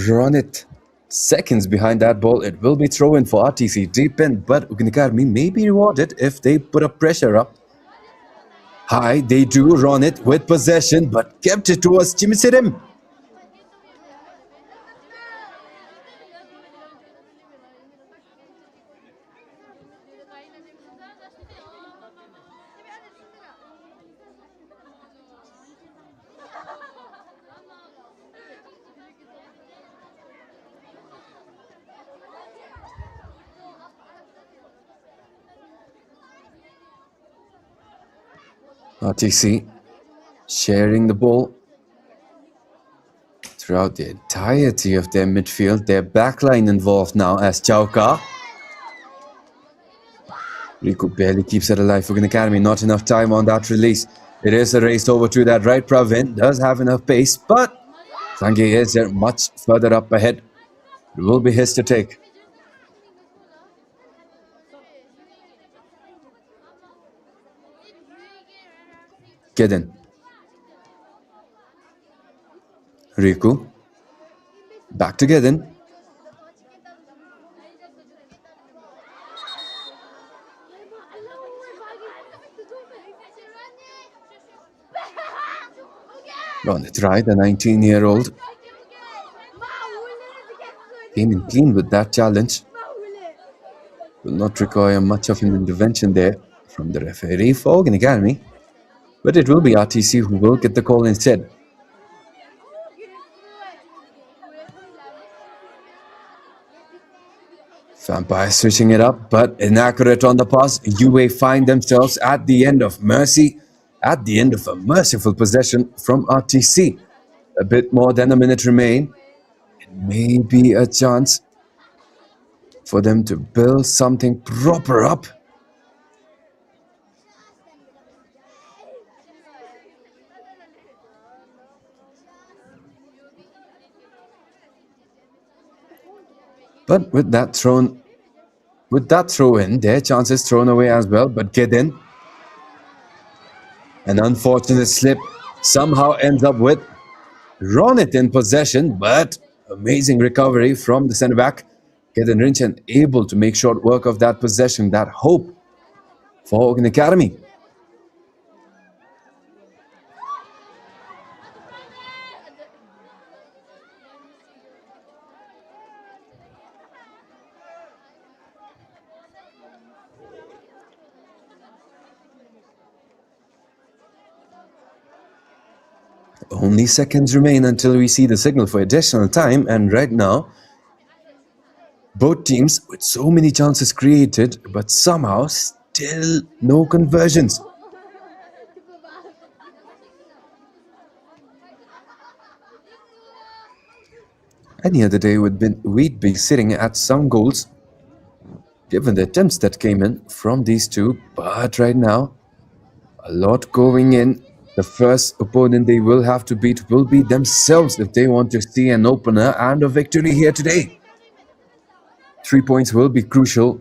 Run it. Seconds behind that ball, it will be thrown for RTC deep in, but UGYEN Academy may be rewarded if they put a pressure up. High, they do run it with possession, but kept it towards Chimisirim. RTC sharing the ball throughout the entirety of their midfield. Their backline involved now as Chauka. Riku barely keeps it alive for UGYEN Academy. Not enough time on that release. It is a race over to that right. Pravin does have enough pace, but Sange is there much further up ahead. It will be his to take. Gideon. Riku. Back to Gideon. On the try, the 19-year-old came in clean with that challenge. Will not require much of an intervention there from the referee for UGYEN Academy, but it will be RTC who will get the call instead. Vampire switching it up, but inaccurate on the pass. UA find themselves at the end of mercy, at the end of a merciful possession from RTC. A bit more than a minute remain. It may be a chance for them to build something proper up. But with that throw in, their chances thrown away as well. But Gideon, an unfortunate slip, somehow ends up with Ronit in possession, but amazing recovery from the centre back. Gideon Rinchen able to make short work of that possession, that hope for UGYEN Academy. Only seconds remain until we see the signal for additional time, and right now, both teams with so many chances created, but somehow still no conversions. Any other day we'd be sitting at some goals, given the attempts that came in from these two, but right now, a lot going in. The first opponent they will have to beat will be themselves if they want to see an opener and a victory here today. 3 points will be crucial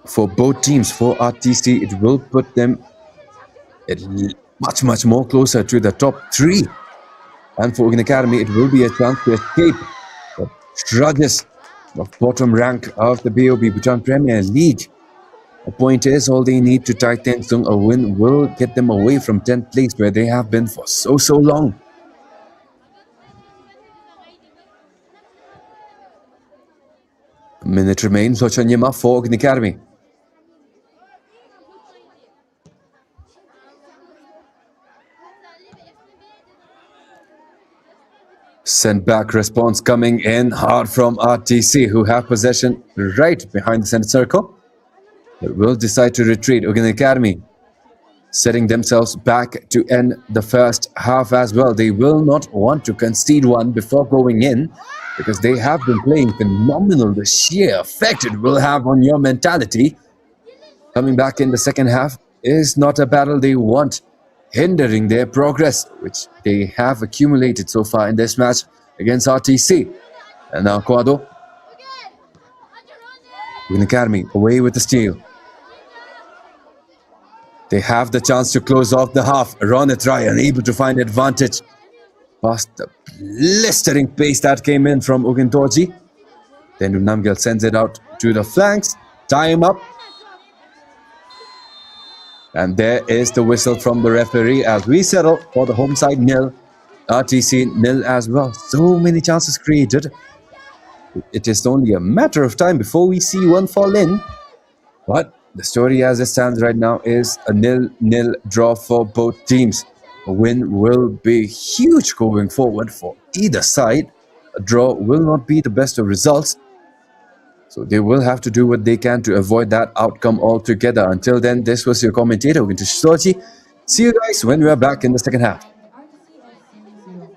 for both teams. For RTC, it will put them much more closer to the top 3. And for UGYEN Academy, it will be a chance to escape the struggles of bottom rank of the BoB Bhutan Premier League. The point is, all they need to tie Tensung, a win will get them away from 10th place where they have been for so long. A minute remains for Chanyama for UGYEN Academy. Sent back response coming in hard from RTC, who have possession right behind the center circle. But will decide to retreat. UGYEN Academy setting themselves back to end the first half as well. They will not want to concede one before going in, because they have been playing phenomenal. The sheer effect it will have on your mentality coming back in the second half is not a battle they want, hindering their progress, which they have accumulated so far in this match against RTC. And now Quado. UGYEN Academy away with the steal. They have the chance to close off the half. Ronit Rai unable to find advantage past the blistering pace that came in from Ugintoji. Then Namgyal sends it out to the flanks. Time up. And there is the whistle from the referee as we settle for the home side 0, RTC 0 as well. So many chances created. It is only a matter of time before we see one fall in. But the story as it stands right now is a 0-0 draw for both teams. A win will be huge going forward for either side. A draw will not be the best of results. So they will have to do what they can to avoid that outcome altogether. Until then, this was your commentator, Vintage Sochi. See you guys when we are back in the second half. RTC FC 0.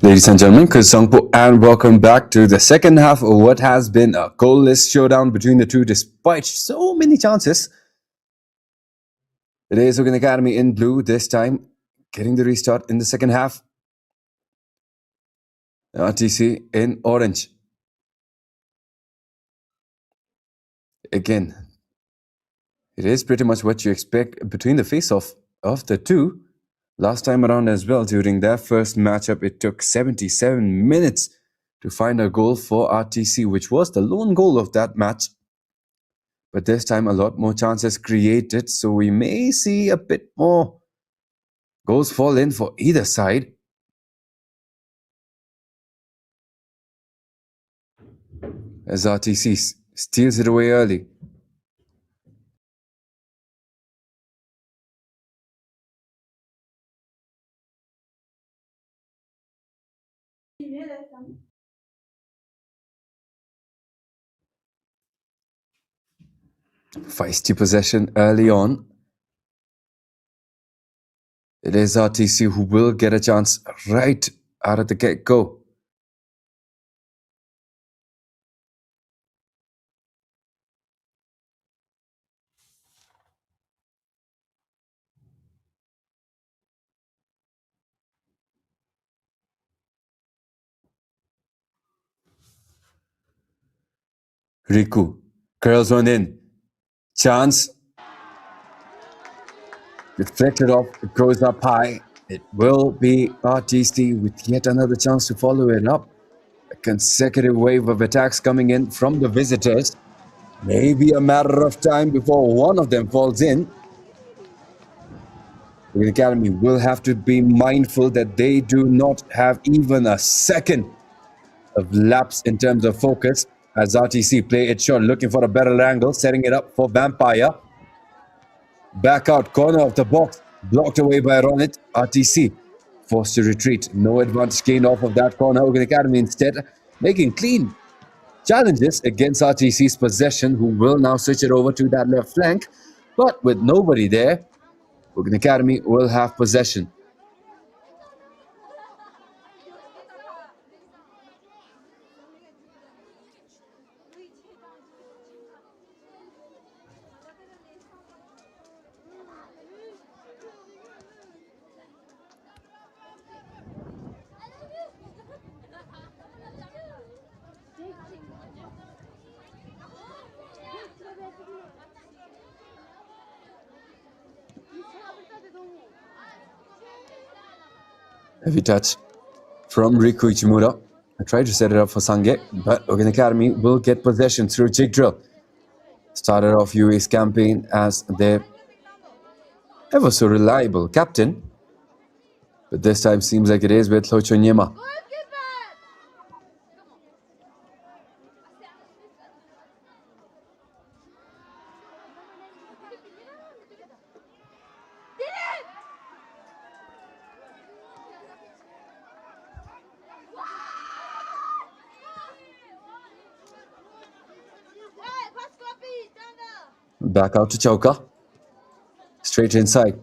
Ladies and gentlemen, Kusangpo, and welcome back to the second half of what has been a goalless showdown between the two despite so many chances. It is UGYEN Academy in blue this time, getting the restart in the second half. RTC in orange. Again, it is pretty much what you expect between the face-off of the two. Last time around as well, during their first matchup, it took 77 minutes to find a goal for RTC, which was the lone goal of that match. But this time, a lot more chances created, so we may see a bit more goals fall in for either side. As RTC steals it away early. Feisty possession early on. It is RTC who will get a chance right out of the get-go. Riku curls one in. Chance. Deflected off, it goes up high. It will be RTC with yet another chance to follow it up. A consecutive wave of attacks coming in from the visitors. Maybe a matter of time before one of them falls in. The Academy will have to be mindful that they do not have even a second of lapse in terms of focus. As RTC play it short, looking for a better angle, setting it up for Vampire. Back out, corner of the box, blocked away by Ronit. RTC forced to retreat. No advantage gained off of that corner. UGYEN Academy instead making clean challenges against RTC's possession, who will now switch it over to that left flank. But with nobody there, UGYEN Academy will have possession. Heavy touch from Riku Ichimura. I tried to set it up for Sange, but UGYEN Academy will get possession through Jig Drill. Started off UA's campaign as their ever so reliable captain, but this time seems like it is with Lochonyema. Back out to Chauka. Straight inside.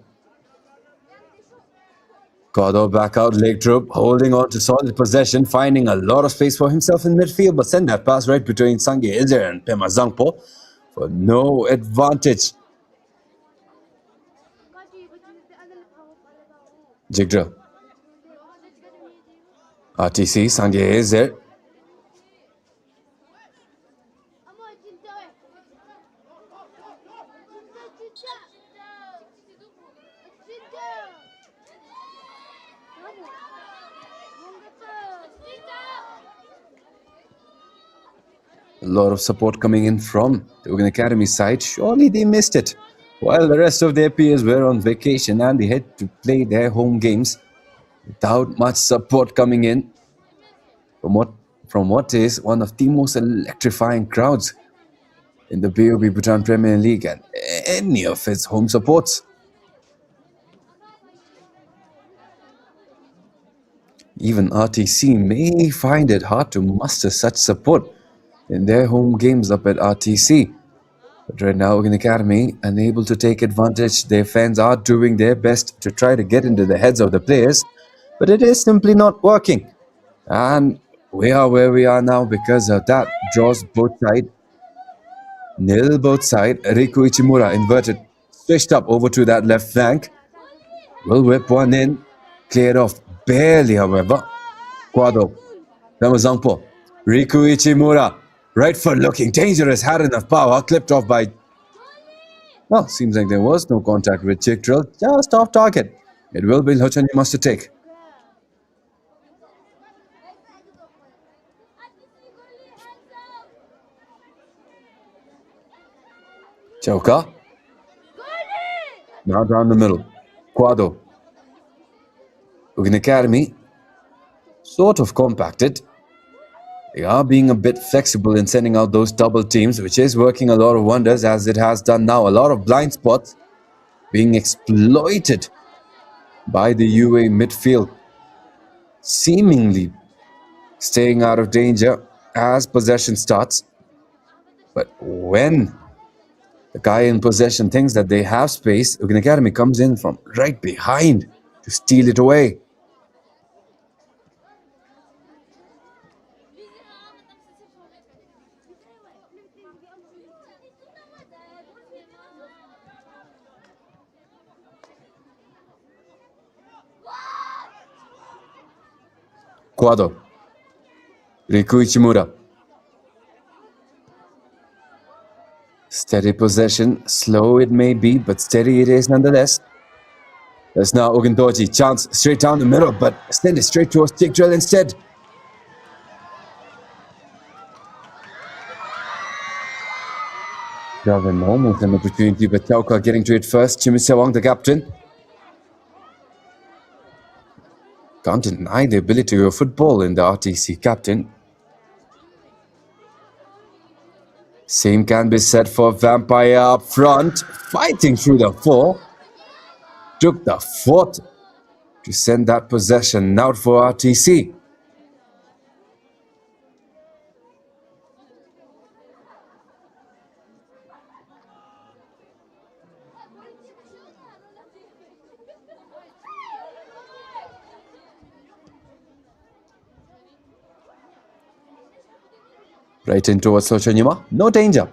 Kodo back out, leg troop, holding on to solid possession, finding a lot of space for himself in midfield, but send that pass right between Sange Ilzer and Pema Zangpo for no advantage. Jigdra. RTC, Sange Ilzer. A lot of support coming in from the UGYEN Academy side. Surely they missed it. While the rest of their peers were on vacation and they had to play their home games without much support coming in from what is one of the most electrifying crowds in the BoB Bhutan Premier League and any of its home supports. Even RTC may find it hard to muster such support in their home games up at RTC. But right now, UGYEN Academy unable to take advantage. Their fans are doing their best to try to get into the heads of the players, but it is simply not working. And we are where we are now because of that. Draws both sides. Nil both sides. Riku Ichimura inverted. Switched up over to that left flank. Will whip one in. Cleared off. Barely, however. Quado. Ramazangpo. Riku Ichimura. Right foot looking dangerous. Had enough power. Clipped off by... Well, seems like there was no contact with Chick Drill. Just off target. It will be Lochani to take. Chauka. Now down the middle. Quado. UGYEN Academy. Sort of compacted. They are being a bit flexible in sending out those double teams, which is working a lot of wonders as it has done now. A lot of blind spots being exploited by the UAE midfield, seemingly staying out of danger as possession starts. But when the guy in possession thinks that they have space, UGYEN Academy comes in from right behind to steal it away. Quado. Riku Ichimura. Steady possession, slow it may be, but steady it is nonetheless. There's now Ogundoji, chance straight down the middle, but send it straight towards Chick Drill instead. Gavin almost an opportunity, but Tauka getting to it first. Chimisawang, the captain. Can't deny the ability of football in the RTC captain. Same can be said for Vampire up front, fighting through the four. Took the fourth to send that possession out for RTC. Right in towards Sochonyima, no danger.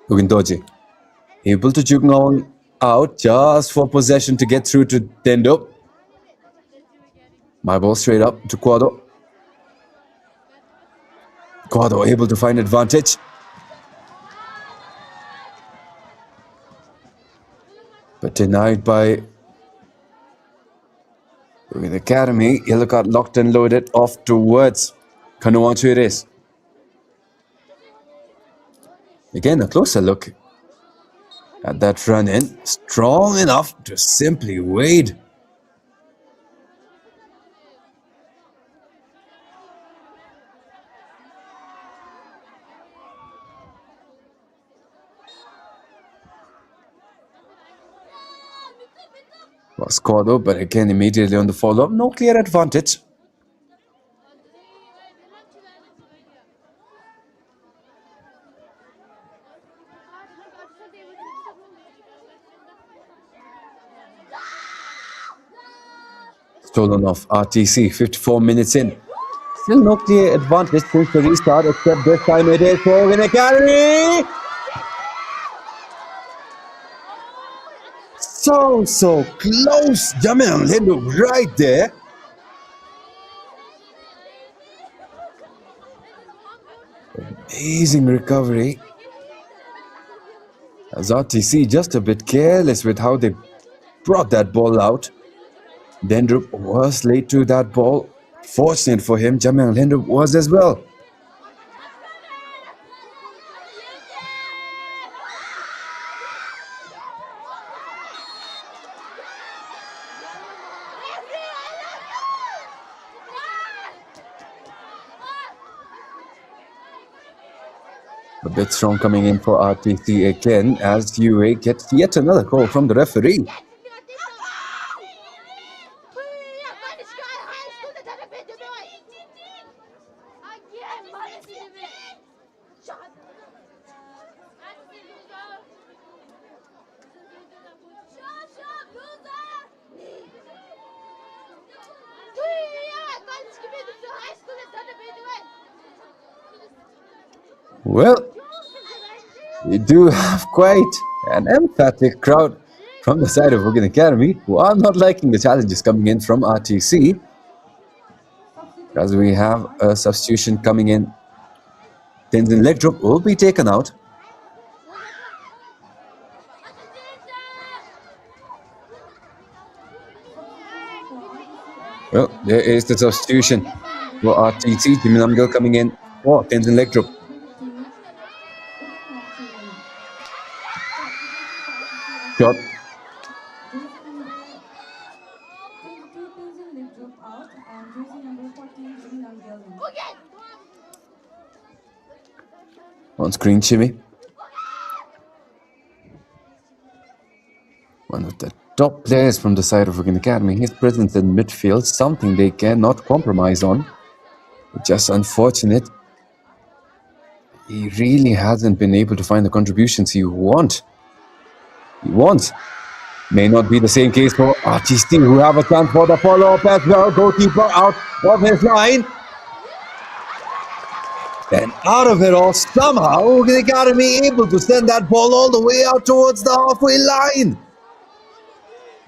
Ugundoji, able to juke out just for possession to get through to Dendo. My ball straight up to Quado. Quado able to find advantage. But denied by UGYEN Academy. Yellow card locked and loaded off towards Kanuanchu it is. Again, a closer look at that run in. Strong enough to simply wade. Was Quado, but again immediately on the follow-up. No clear advantage. Stolen off RTC, 54 minutes in. Still no clear advantage since the restart, except this time it is for UGYEN Academy. So close. Jamel Hindu right there. Amazing recovery. As RTC just a bit careless with how they brought that ball out. Dendrup was late to that ball. Fortunate for him, Jamel Dendrup was as well. A bit strong coming in for RTC again as UA gets yet another call from the referee. Well, we do have quite an emphatic crowd from the side of UGYEN Academy who are not liking the challenges coming in from RTC. As we have a substitution coming in. Tenzin leg drop will be taken out. Well, there is the substitution for RTC. Jiminamgil coming in for Tenzin leg drop. Shot. On screen, Chimi. One of the top players from the side of UGYEN Academy. His presence in midfield, something they cannot compromise on. Just unfortunate. He really hasn't been able to find the contributions he wants. May not be the same case for RTC, who have a chance for the follow-up as well. Goalkeeper out of his line. And out of it all, somehow, UGYEN Academy able to send that ball all the way out towards the halfway line.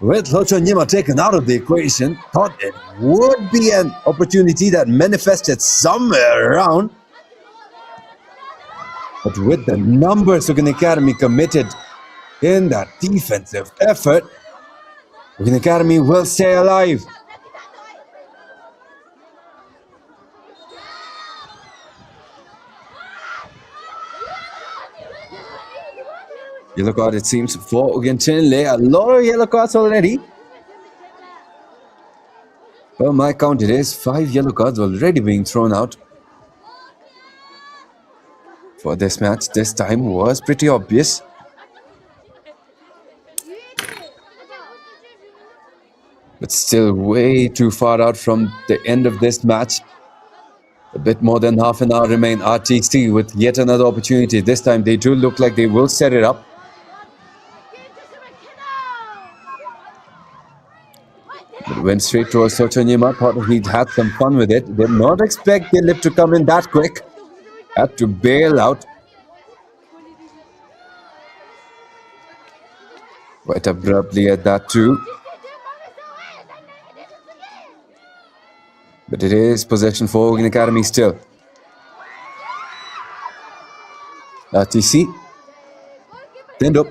With Lochonyima taken out of the equation, thought it would be an opportunity that manifested somewhere around. But with the numbers UGYEN Academy committed in that defensive effort, UGYEN Academy will stay alive. Yellow card, it seems, for UGYEN Chinle. A lot of yellow cards already. Well, my count it is 5 yellow cards already being thrown out for this match. This time was pretty obvious. But still way too far out from the end of this match. A bit more than half an hour remain. RTC with yet another opportunity. This time they do look like they will set it up. But went straight towards Sochonyima. Thought he'd had some fun with it. Did not expect Dilip to come in that quick. Had to bail out. Quite abruptly at that too. But it is possession for UGYEN Academy still. RTC. Stand up.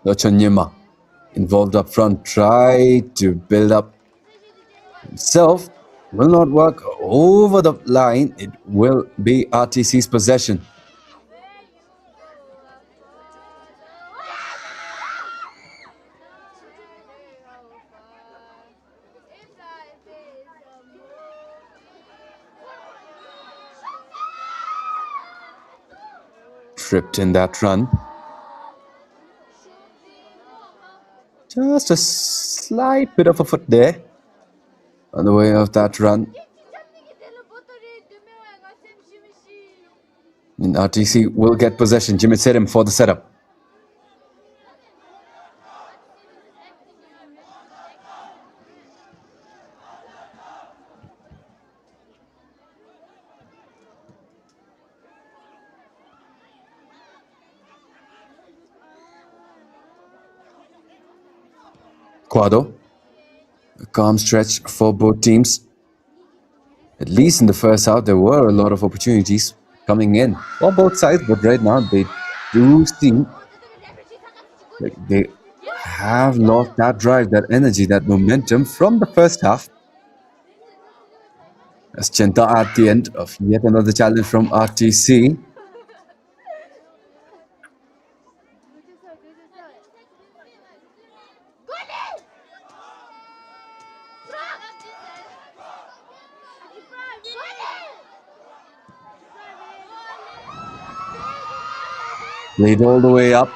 Lochonyima involved up front, tried to build up himself. Will not work over the line. It will be RTC's possession. Tripped in that run. Just a slight bit of a foot there on the way of that run. And RTC will get possession. Jimmy Serim for the setup. Quado. A calm stretch for both teams. At least in the first half, there were a lot of opportunities coming in for both sides, but right now they do seem like they have lost that drive, that energy, that momentum from the first half. As Chenta at the end of yet another challenge from RTC. Played all the way up.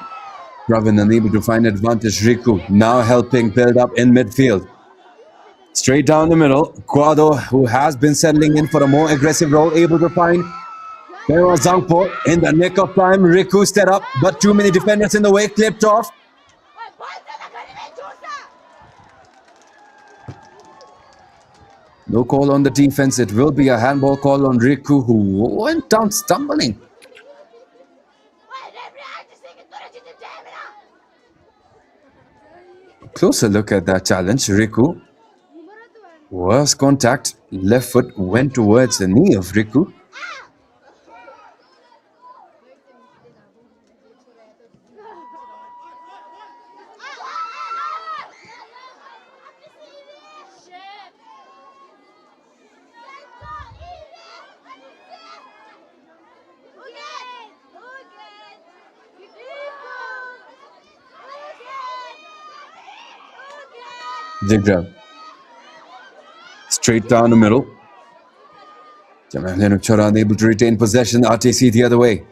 Pravin unable to find advantage. Riku now helping build up in midfield. Straight down the middle. Guado, who has been settling in for a more aggressive role, able to find Pero Zangpo in the nick of time. Riku set up, but too many defenders in the way, clipped off. No call on the defense. It will be a handball call on Riku, who went down stumbling. Closer look at that challenge. Riku was contact. Left foot went towards the knee of Riku. Jigra. Straight down the middle. Jamal Chora unable to retain possession. RTC the other way.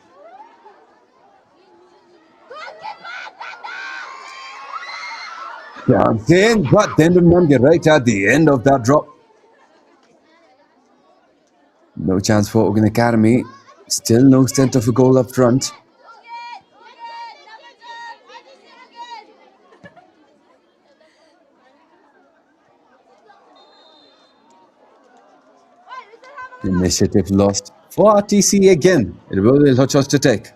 Dancing, but then the man get right at the end of that drop. No chance for UGYEN Academy. Still no scent of a goal up front. Initiative lost for RTC again. It will be Hochos to take.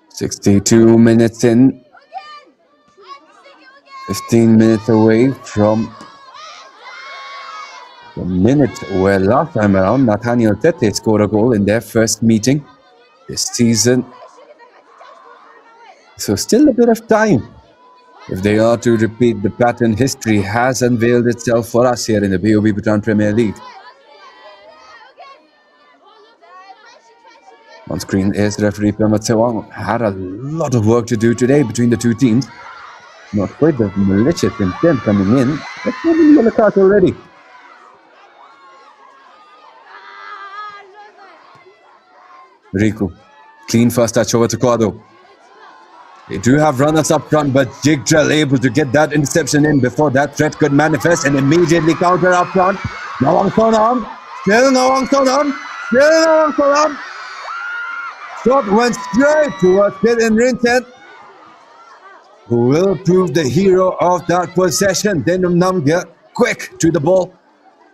"62 minutes in, 15 minutes away from the minute where last time around Nathaniel Tete scored a goal in their first meeting this season. So still a bit of time. If they are to repeat the pattern, history has unveiled itself for us here in the BoB Bhutan Premier League. On screen is referee Pema Tsewang. Had a lot of work to do today between the two teams. Not quite the malicious intent coming in, but maybe yellow card already. Riku, clean first touch over to Guado. They do have runners up front, but Jigdrell able to get that interception in before that threat could manifest and immediately counter up front. Nawang Sonam, still Nawang Sonam, still Nawang Sonam. Shot went straight towards Kid in Rinten, who will prove the hero of that possession. Denum Namgya, quick to the ball,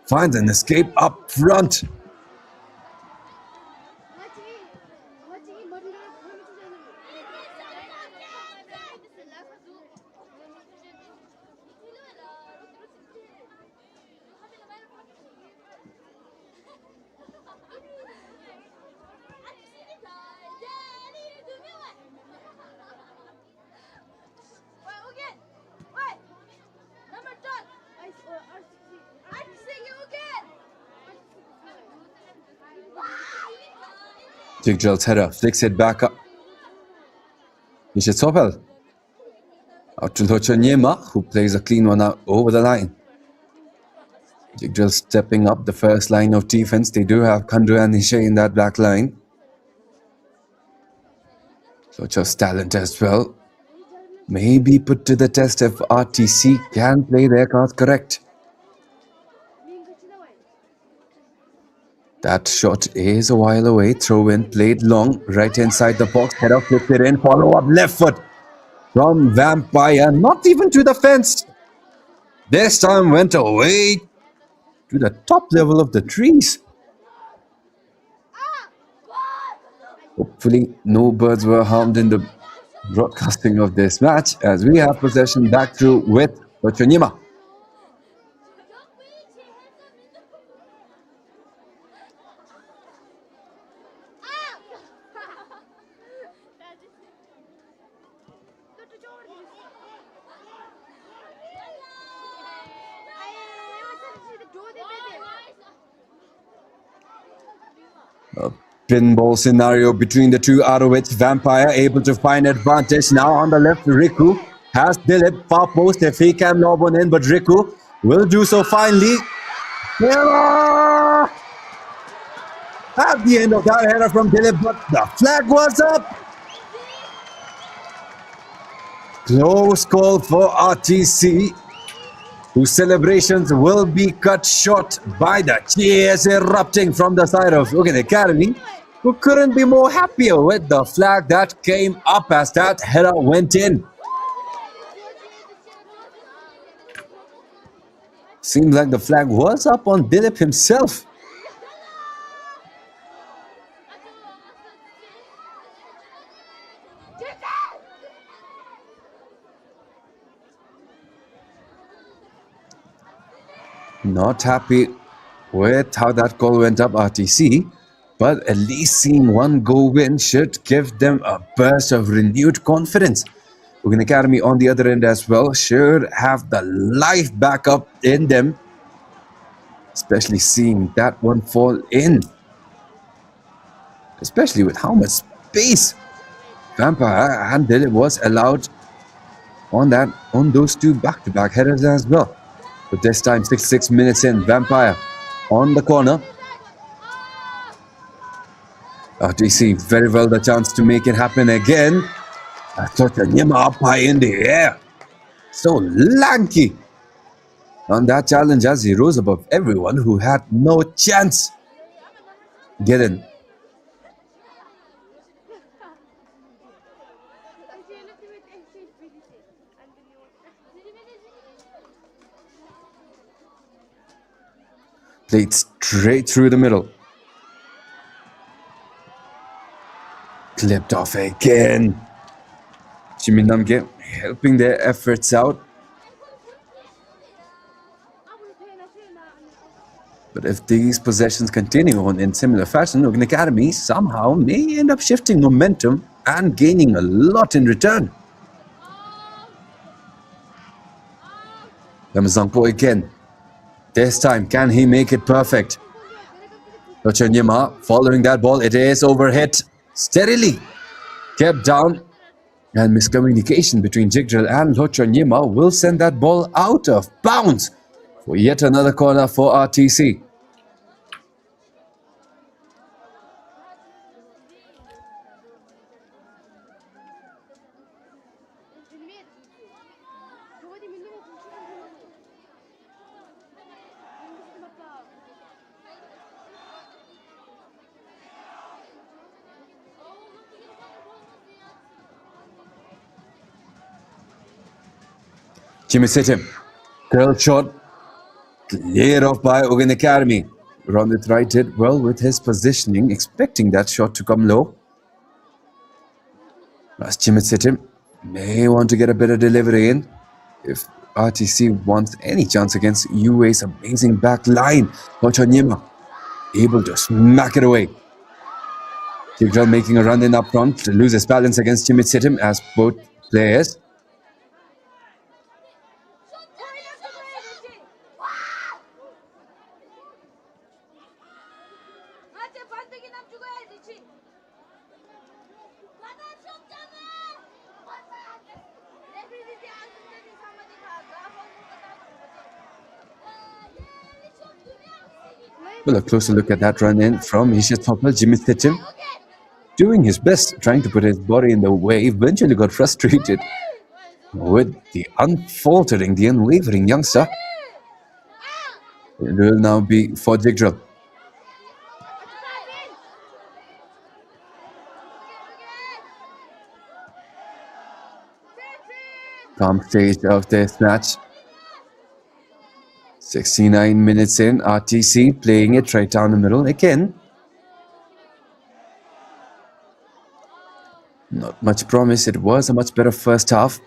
finds an escape up front. Jigdrell's header flicks it back up. Nishitopel. Out to Lochonyema, who plays a clean one out over the line. Jigdrell stepping up the first line of defense. They do have Kandu and Nishe in that back line. Locho's talent as well may be put to the test if RTC can play their cards correct. That shot is a while away. Throw in, played long, right inside the box. Header flipped it in. Follow up left foot from Vampire. Not even to the fence. This time went away to the top level of the trees. Hopefully, no birds were harmed in the broadcasting of this match, as we have possession back through with Lochonyema. A pinball scenario between the two, out of which Vampire able to find advantage. Now on the left, Riku has Dilip far post if he can lob one in, but Riku will do so finally. Yeah! At the end of that header from Dilip, but the flag was up. Close call for RTC, whose celebrations will be cut short by the cheers erupting from the side of UGYEN Academy, who couldn't be more happier with the flag that came up as that header went in. Seems like the flag was up on Dilip himself. Not happy with how that call went up, RTC, but at least seeing one goal win should give them a burst of renewed confidence. UGYEN Academy on the other end as well should have the life back up in them, especially seeing that one fall in, especially with how much space Vampire and Dilip was allowed on those two back-to-back headers as well. But this time, 66 minutes in, Vampire on the corner. RTC very well the chance to make it happen again. I thought Nyema up high in the air. So lanky on that challenge as he rose above everyone who had no chance. Get in. Played straight through the middle. Clipped off again. Chiminamge helping their efforts out. But if these possessions continue on in similar fashion, UGYEN Academy somehow may end up shifting momentum and gaining a lot in return. Ramazangpo again. This time, can he make it perfect? Nyema following that ball, it is overhit steadily. Kept down. And miscommunication between Jigdrill and Nyema will send that ball out of bounds for yet another corner for RTC. Jimmy Sittim, curl shot, cleared off by UGYEN Academy. Rondit Wright did well with his positioning, expecting that shot to come low. As Jimmy Sittim may want to get a better delivery in if RTC wants any chance against UA's amazing back line. Nyema able to smack it away. Jigdrill making a run in up front to lose his balance against Jimmy Sittim as both players. Well, a closer look at that run in from Asia topper Jimmy Sittim. Doing his best, trying to put his body in the way, eventually got frustrated with the unfaltering, the unwavering youngster. It will now be for Jigdrill. Calm stage of this match. 69 minutes in, RTC playing it right down the middle again. Not much promise. It was a much better first half.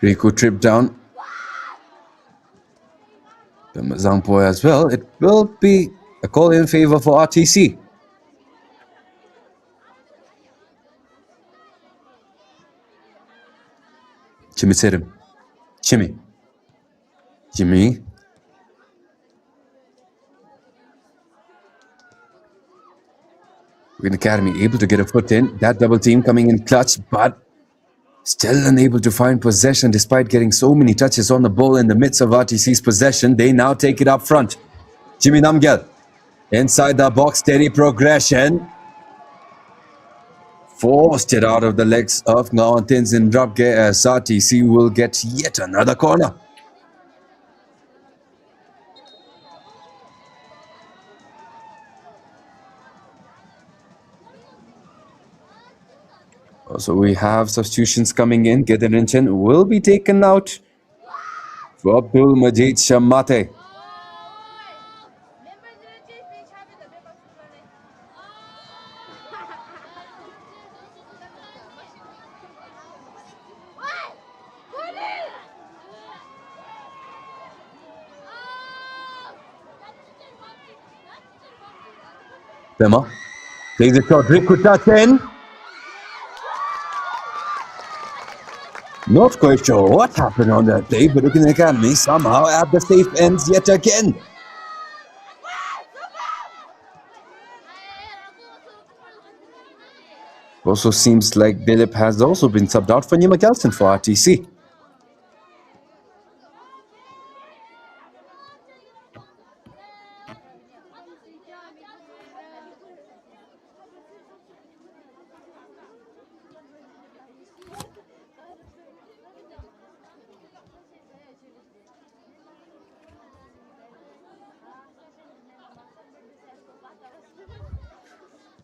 Riku tripped down. Zangpo as well. It will be a call in favor for RTC. Jimmy's hit him. Jimmy. UGYEN Academy able to get a foot in. That double team coming in clutch, but still unable to find possession despite getting so many touches on the ball in the midst of RTC's possession. They now take it up front. Jimmy Namgyal inside the box, steady progression. Forced it out of the legs of Ngawantin Zindrabge as RTC will get yet another corner. So we have substitutions coming in. Gederinchen will be taken out for Abdul Majid Shamate. Bema plays it short. Rikutachen. Not quite sure what happened on that play, but UGYEN Academy somehow at the safe ends yet again. Also seems like Dilip has also been subbed out for Nima Galson for RTC.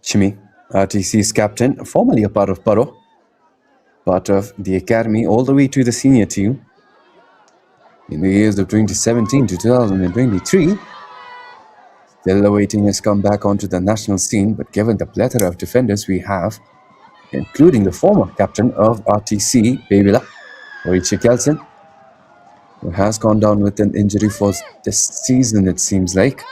Shimi, RTC's captain, formerly a part of Paro, part of the academy all the way to the senior team in the years of 2017 to 2023. Still awaiting his comeback onto the national scene, but given the plethora of defenders we have, including the former captain of RTC, Babila, Orichi Kelson, who has gone down with an injury for this season, it seems like.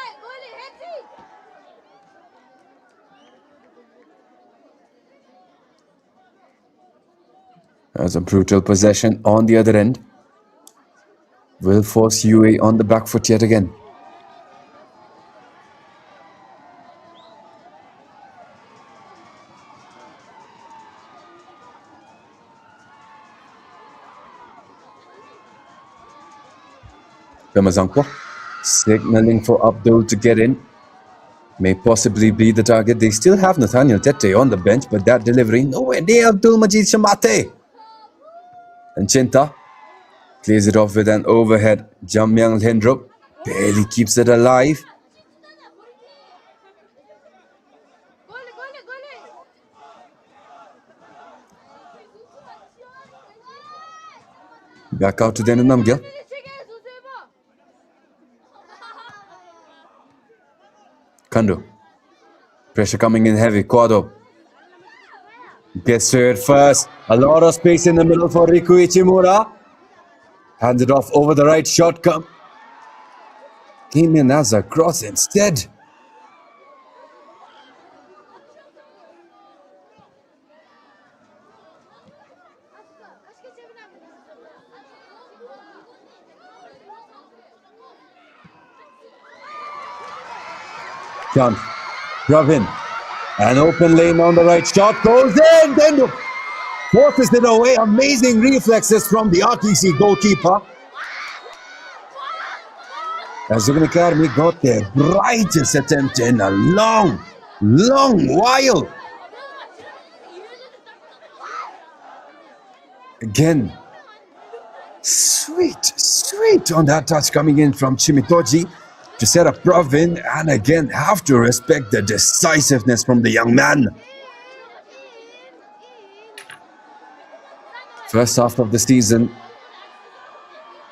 As a brutal possession on the other end will force UA on the back foot yet again. Ramazanko signaling for Abdul to get in. May possibly be the target. They still have Nathaniel Tete on the bench, but that delivery nowhere near Abdul Majid Shamate. And Chinta clears it off with an overhead. Jamyang Lhendrup barely keeps it alive. Back out to Denu Namgyal. Kandu. Pressure coming in heavy. Kwado gets to it first. A lot of space in the middle for Riku Ichimura. Hands it off over the right. Shot came in as a cross instead. Chant. Pravin. An open lane on the right. Shot goes in. Then forces it away. Amazing reflexes from the RTC goalkeeper. As UGYEN Academy got their brightest attempt in a long while. Again, sweet on that touch coming in from Chimitoji to set up Pravin, and again have to respect the decisiveness from the young man. First half of the season,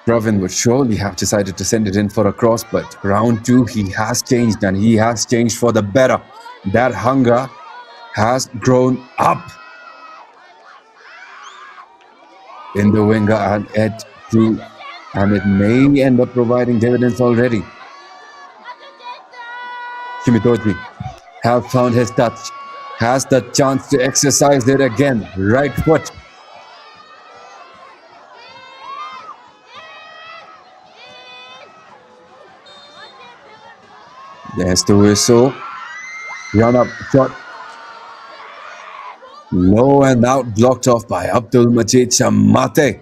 Pravin would surely have decided to send it in for a cross, but round two he has changed, and he has changed for the better. That hunger has grown up in the winger and Ed too, and it may end up providing dividends already. Shimitoji have found his touch, has the chance to exercise it again. Right foot. There's the whistle. Run up shot. Low and out, blocked off by Abdul Majid Shamate.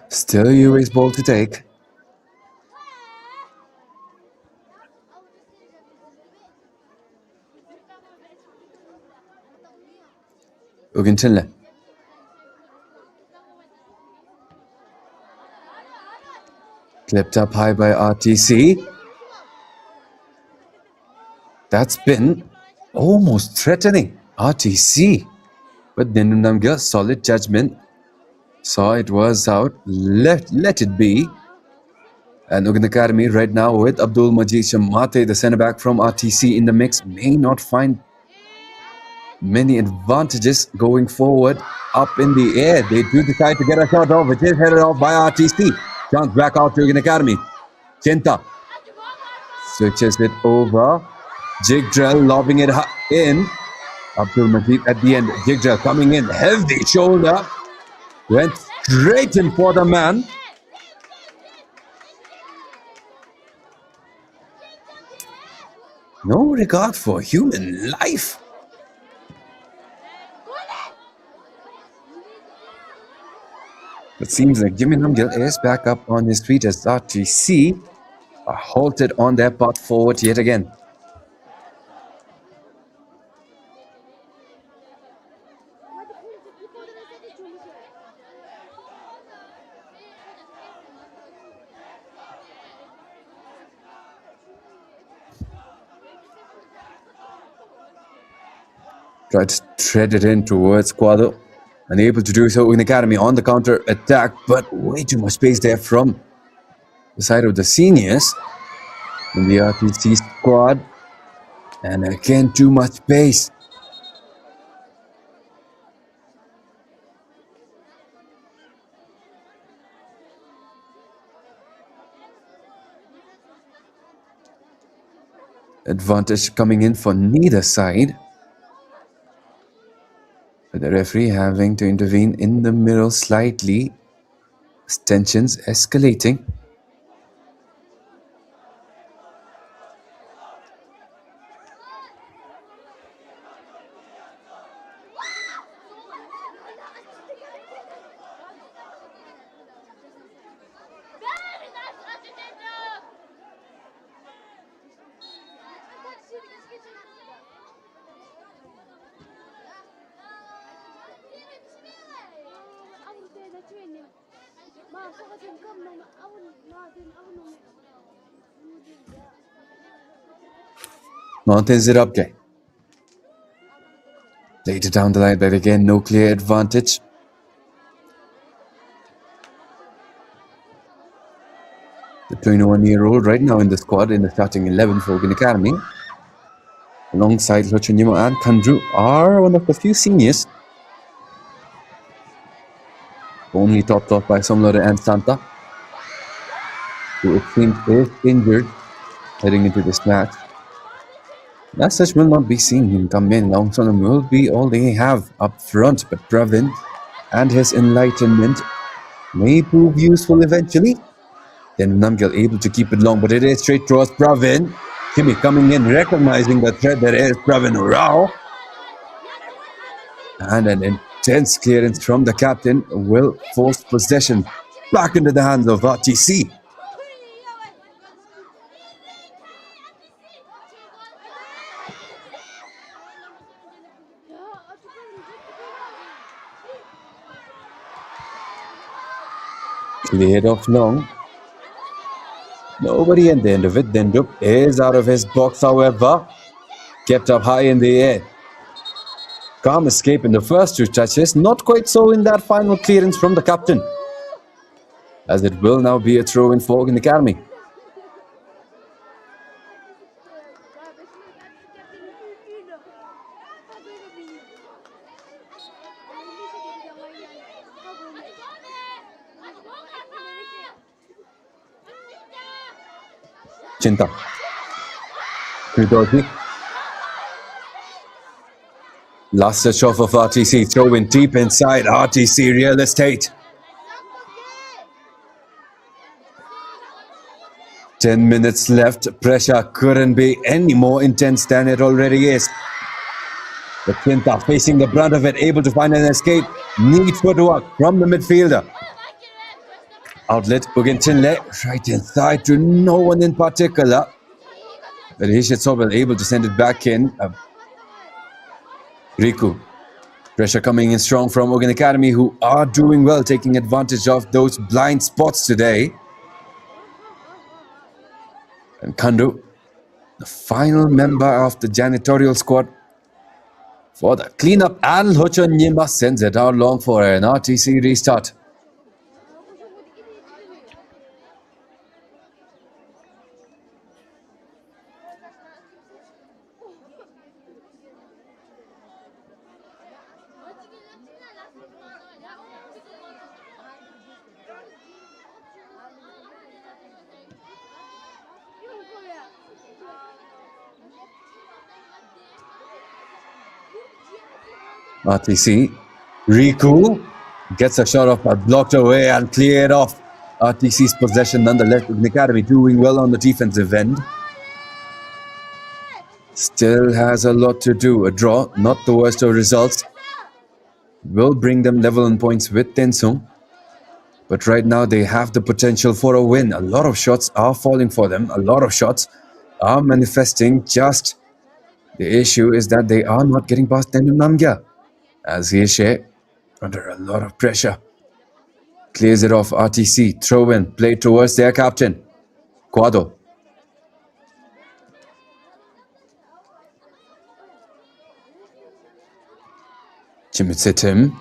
Still UAE's ball to take. Ugintinle. Clipped up high by RTC. That's been almost threatening RTC. But Namgyal, solid judgment. Saw it was out. Let it be. And UGYEN Academy right now with Abdul Majid Shamate, the centre back from RTC in the mix, may not find many advantages going forward. Up in the air, they do decide to get a shot off. It is headed off by RTC. Chance back out to UGYEN Academy. Chinta switches it over. Jigdrell lobbing it in. Abdul Majid at the end. Jigdrell coming in, heavy shoulder. Went straight in for the man. No regard for human life. It seems like Jimmy Namgyal is back up on his feet as RTC are halted on their path forward yet again. Tried to thread it in towards Quadro. Unable to do so in Academy on the counter attack, but way too much space there from the side of the seniors in the RTC squad. And again, too much space. Advantage coming in for neither side. But the referee having to intervene in the middle slightly. Tensions escalating. Mountains it up, Jay. Later down the line, but again, no clear advantage. The 21-year-old right now in the squad in the starting 11 for UGYEN Academy, alongside Lochonyimo and Kandru, are one of the few seniors. Only topped off by Somlore and Santa, who it seems is injured heading into this match. As such, will not be seeing him come in. Longson will be all they have up front, but Pravin and his enlightenment may prove useful eventually. Then Namgyal able to keep it long, but it is straight towards Pravin. Kimi coming in, recognizing the threat that is Pravin Rao. And an intense clearance from the captain will force possession back into the hands of RTC. Cleared off long. Nobody at the end of it. Dendrup is out of his box, however. Kept up high in the air. Calm escape in the first two touches. Not quite so in that final clearance from the captain, as it will now be a throw in for UGYEN Academy. Chinta. Kudoji. Last touch off of RTC, throw in deep inside RTC real estate. 10 minutes left, pressure couldn't be any more intense than it already is. The Quinta facing the brunt of it, able to find an escape. Neat footwork from the midfielder. Outlet, Ugentinle, right inside to no one in particular. But Hishitsobel able to send it back in. Riku. Pressure coming in strong from UGYEN Academy, who are doing well, taking advantage of those blind spots today. And Kandu, the final member of the janitorial squad for the cleanup, and Hocho Nyima sends it out long for an RTC restart. RTC, Riku gets a shot off but blocked away and cleared off. RTC's possession nonetheless, with the Academy doing well on the defensive end. Still has a lot to do. A draw, not the worst of results. Will bring them level in points with Tensung. But right now they have the potential for a win. A lot of shots are falling for them. A lot of shots are manifesting. Just the issue is that they are not getting past Tendum Namgya. As Yeshe, under a lot of pressure, clears it off. RTC, throw in, play towards their captain, Quado. Chimitsitim.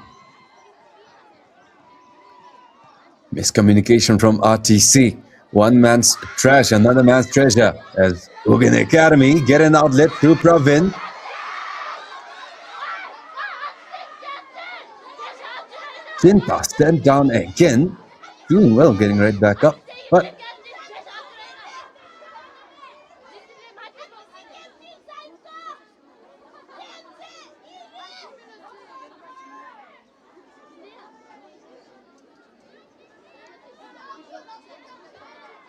Miscommunication from RTC. One man's trash, another man's treasure. As UGYEN Academy get an outlet to Pravin. Jinta stepped down again, doing well, getting right back up, but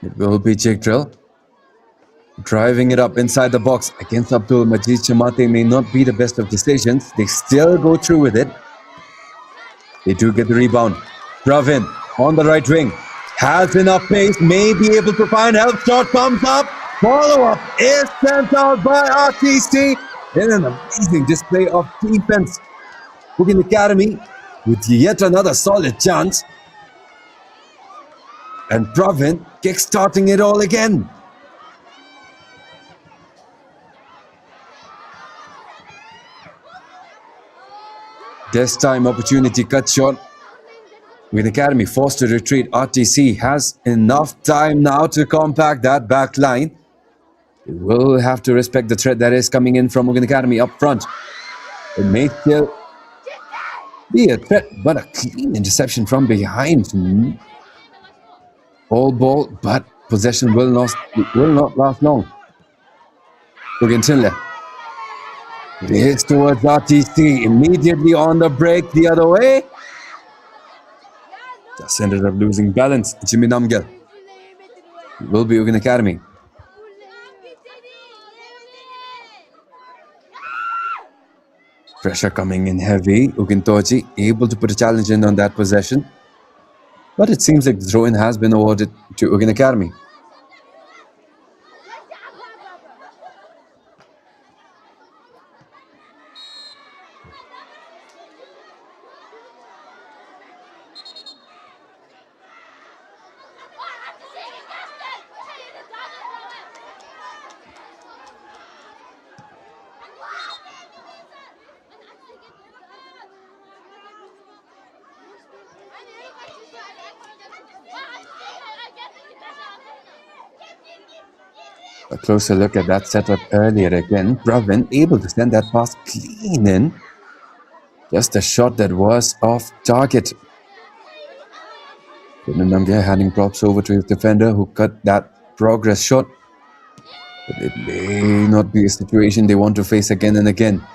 it will be Jigdrill driving it up inside the box against Abdul Majid. Chamate may not be the best of decisions. They still go through with it. They do get the rebound. Pravin on the right wing. Has enough pace. May be able to find help. Shot comes up. Follow-up is sent out by RTC in an amazing display of defense. UGYEN Academy with yet another solid chance. And Pravin kick-starting it all again. This time opportunity cut short. UGYEN Academy forced to retreat. RTC has enough time now to compact that back line. They will have to respect the threat that is coming in from UGYEN Academy up front. It may still be a threat, but a clean interception from behind. All ball, but possession will not last long. Ugentinle. It is towards RTC, immediately on the break the other way. Just ended up losing balance. Jimmy Namgel. It will be UGYEN Academy. Pressure coming in heavy. Ugintoji able to put a challenge in on that possession. But it seems like the throw-in has been awarded to UGYEN Academy. A closer look at that setup earlier again. Pravin able to send that pass clean in. Just a shot that was off target. Namgya handing props over to his defender who cut that progress shot. But it may not be a situation they want to face again and again.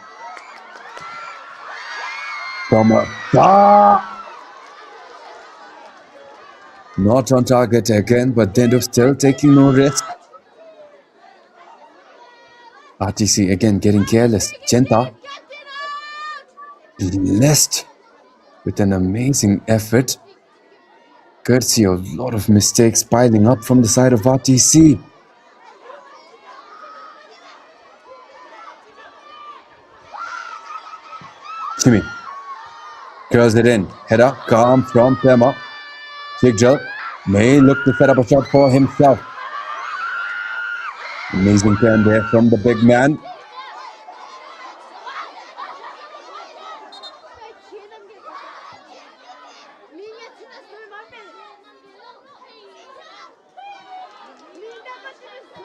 Thomas. Not on target again, but Dendo still taking no risk. RTC again getting careless. Chenta blessed with an amazing effort. Courtesy of a lot of mistakes piling up from the side of RTC. Jimmy curls it in. Header calm from Tema. Sigel may look to set up a shot for himself. Amazing turn there from the big man.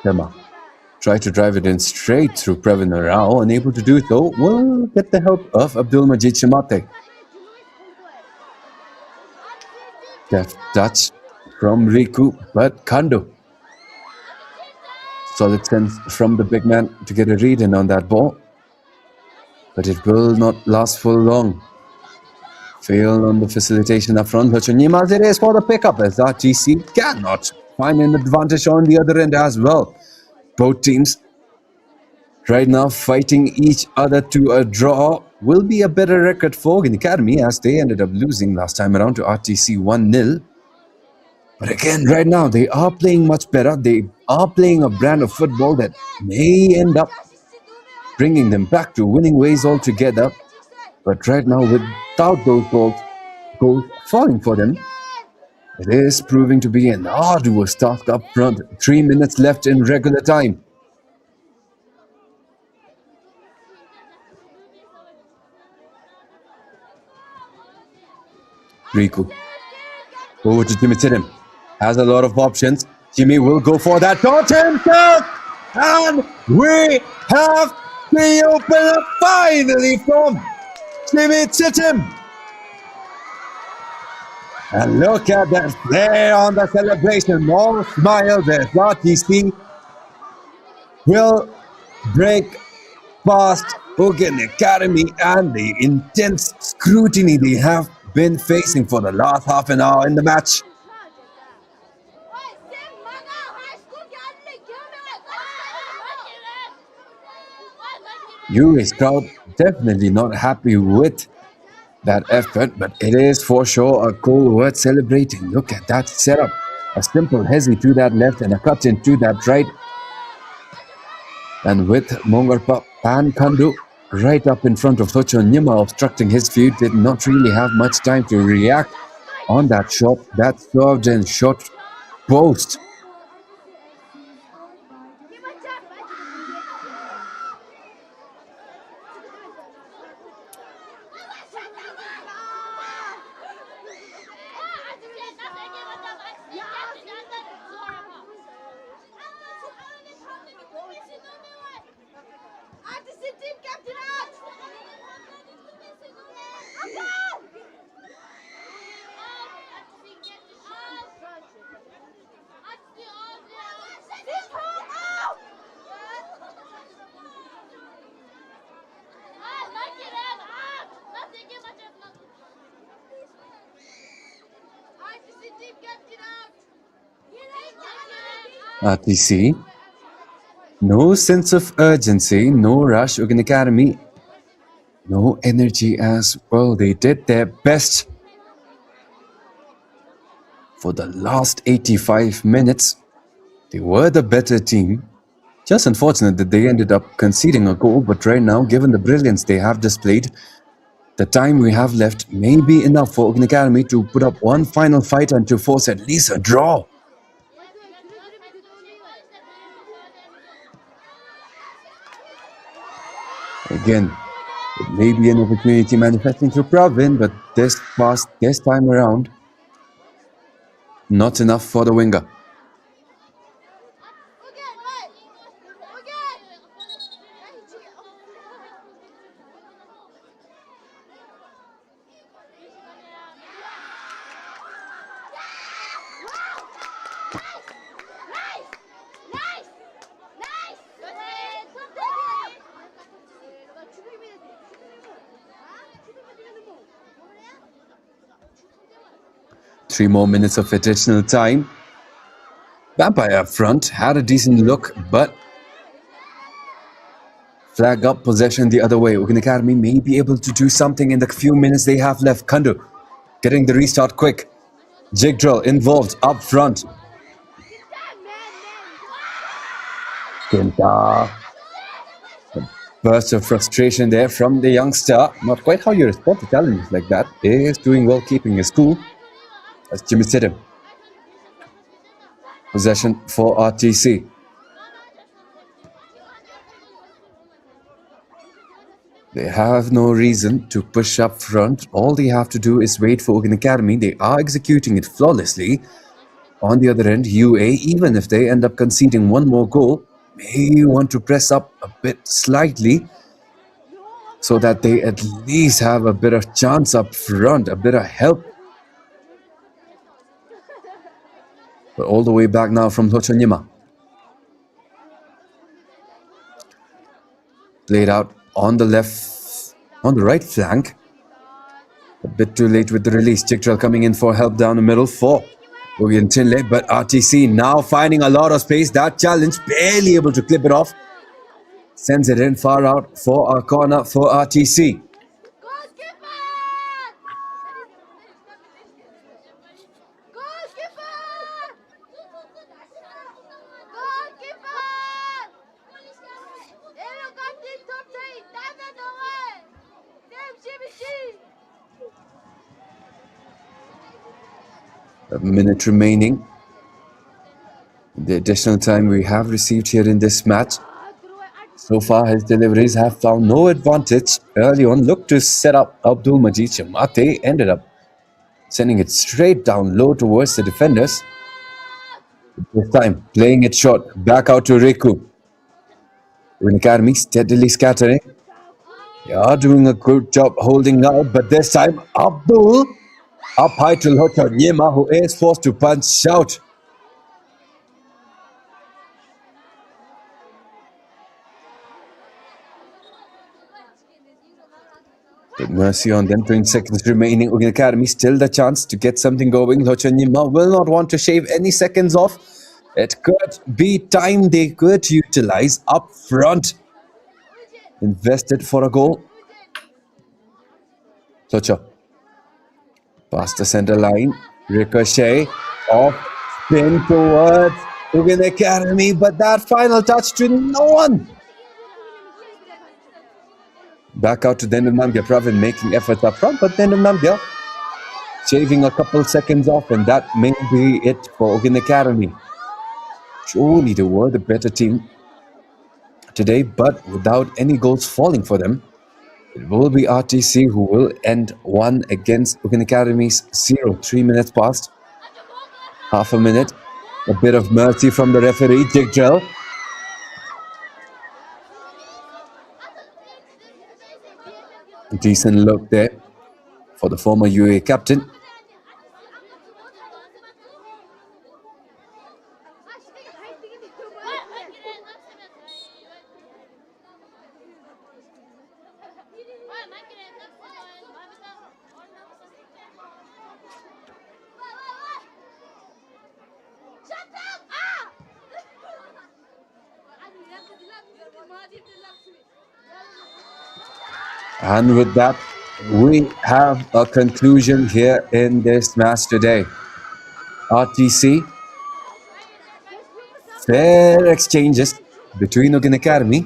Tema try to drive it in straight through Previn Rao, unable to do so, will get the help of Abdul Majid Shamate. Deft touch from Riku, but Kando. Solid sense from the big man to get a read in on that ball. But it will not last for long. Fail on the facilitation up front. Hachonyimas it is for the pickup as RTC cannot find an advantage on the other end as well. Both teams right now fighting each other to a draw. Will be a better record for UGYEN Academy as they ended up losing last time around to RTC 1-0. But again, right now, they are playing much better. They are playing a brand of football that may end up bringing them back to winning ways altogether. But right now, without those goals falling for them, it is proving to be an arduous task up front. 3 minutes left in regular time. Riku over to Jimmy Tidham. Has a lot of options. Jimmy will go for that dot himself. And we have the opener finally from Jimmy Tidham. And look at that flair on the celebration. More smiles as RTC will break past UGYEN Academy and the intense scrutiny they have been facing for the last half an hour in the match. UA's crowd definitely not happy with that effort, but it is for sure a goal worth celebrating. Look at that setup. A simple hezi to that left and a cut in to that right. And with Mongarpa and Kandu right up in front of Hachonyimas obstructing his view, did not really have much time to react on that shot. That served and shot post. RTC, no sense of urgency, no rush. UGYEN Academy, no energy as well. They did their best for the last 85 minutes. They were the better team. Just unfortunate that they ended up conceding a goal, but right now, given the brilliance they have displayed, the time we have left may be enough for UGYEN Academy to put up one final fight and to force at least a draw. Again, it may be an opportunity manifesting through Pravin, but this time around, not enough for the winger. 3 more minutes of additional time. Vampire up front had a decent look, but flag up, possession the other way. UGYEN Academy may be able to do something in the few minutes they have left. Kandu getting the restart quick. Jig drill involved up front. Kinta. A burst of frustration there from the youngster. Not quite how you respond to challenges like that. He is doing well keeping his cool. As Jimmy said him. Possession for RTC. They have no reason to push up front. All they have to do is wait for UGYEN Academy. They are executing it flawlessly. On the other end, UA, even if they end up conceding one more goal, may want to press up a bit slightly so that they at least have a bit of chance up front, a bit of help. But all the way back now from Hochonyima. Played out on the right flank. A bit too late with the release. Jigtrell coming in for help down the middle for UGYEN Chinle, but RTC now finding a lot of space. That challenge, barely able to clip it off. Sends it in far out for a corner for RTC. A minute remaining. The additional time we have received here in this match. So far, his deliveries have found no advantage. Early on, looked to set up Abdul Majid Chamate. Ended up sending it straight down low towards the defenders. This time, playing it short. Back out to Reku. UGYEN Academy steadily scattering. They are doing a good job holding out, but this time, Abdul up high to Hochonyima, who is forced to punch out. Good mercy on them. 20 seconds remaining. UGYEN Academy still the chance to get something going. Hochonyima will not want to shave any seconds off. It could be time they could utilize up front. Invested for a goal. Tocho. Past the center line. Ricochet. Off. Spin towards UGYEN Academy. But that final touch to no one. Back out to Dendam Namgya. Pravin making efforts up front. But Dendam Namgya shaving a couple seconds off. And that may be it for UGYEN Academy. Surely they were the better team today. But without any goals falling for them. It will be RTC who will end one against UGYEN Academy's 0. 3 minutes past. Half a minute. A bit of mercy from the referee, Jigtrell. Decent look there for the former UA captain. And with that, we have a conclusion here in this match today. RTC, fair exchanges between UGYEN Academy,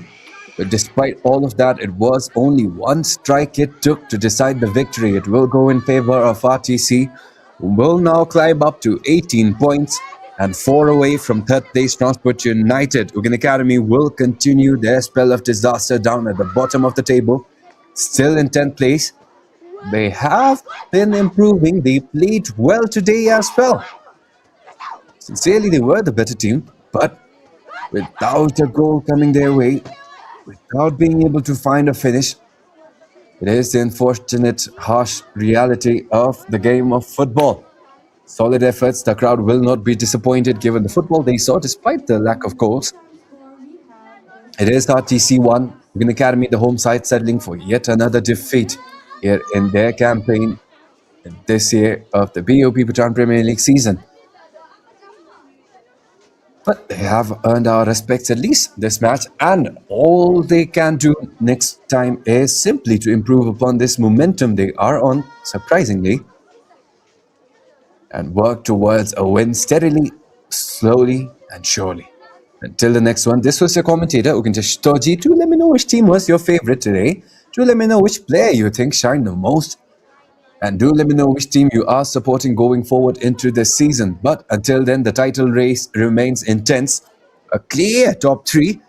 but despite all of that, it was only one strike it took to decide the victory. It will go in favor of RTC, who will now climb up to 18 points and 4 away from third place Transport United. UGYEN Academy will continue their spell of disaster down at the bottom of the table. Still in 10th place. They have been improving. They played well today as well. Sincerely, they were the better team, but without a goal coming their way, without being able to find a finish, it is the unfortunate, harsh reality of the game of football. Solid efforts. The crowd will not be disappointed given the football they saw despite the lack of goals. It is RTC 1. UGYEN Academy, the home side, settling for yet another defeat here in their campaign this year of the BoB Bhutan Premier League season. But they have earned our respects at least this match, and all they can do next time is simply to improve upon this momentum they are on, surprisingly, and work towards a win steadily, slowly, and surely. Until the next one, this was your commentator, Uguntesh Toji. Do let me know which team was your favorite today. Do let me know which player you think shined the most. And do let me know which team you are supporting going forward into this season. But until then, the title race remains intense. A clear top three.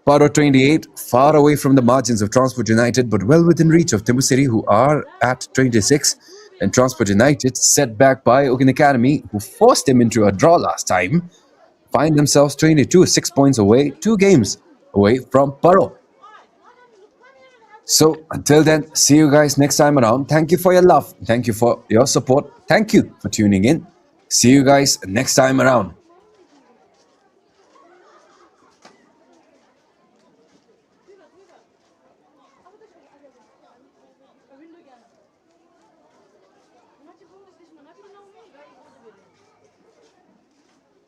Paro 28, far away from the margins of Transport United, but well within reach of Timbusiri, who are at 26. And Transport United, set back by UGYEN Academy, who forced them into a draw last time, find themselves 22, 6 points away, 2 games away from Paro. So until then, see you guys next time around. Thank you for your love. Thank you for your support. Thank you for tuning in. See you guys next time around.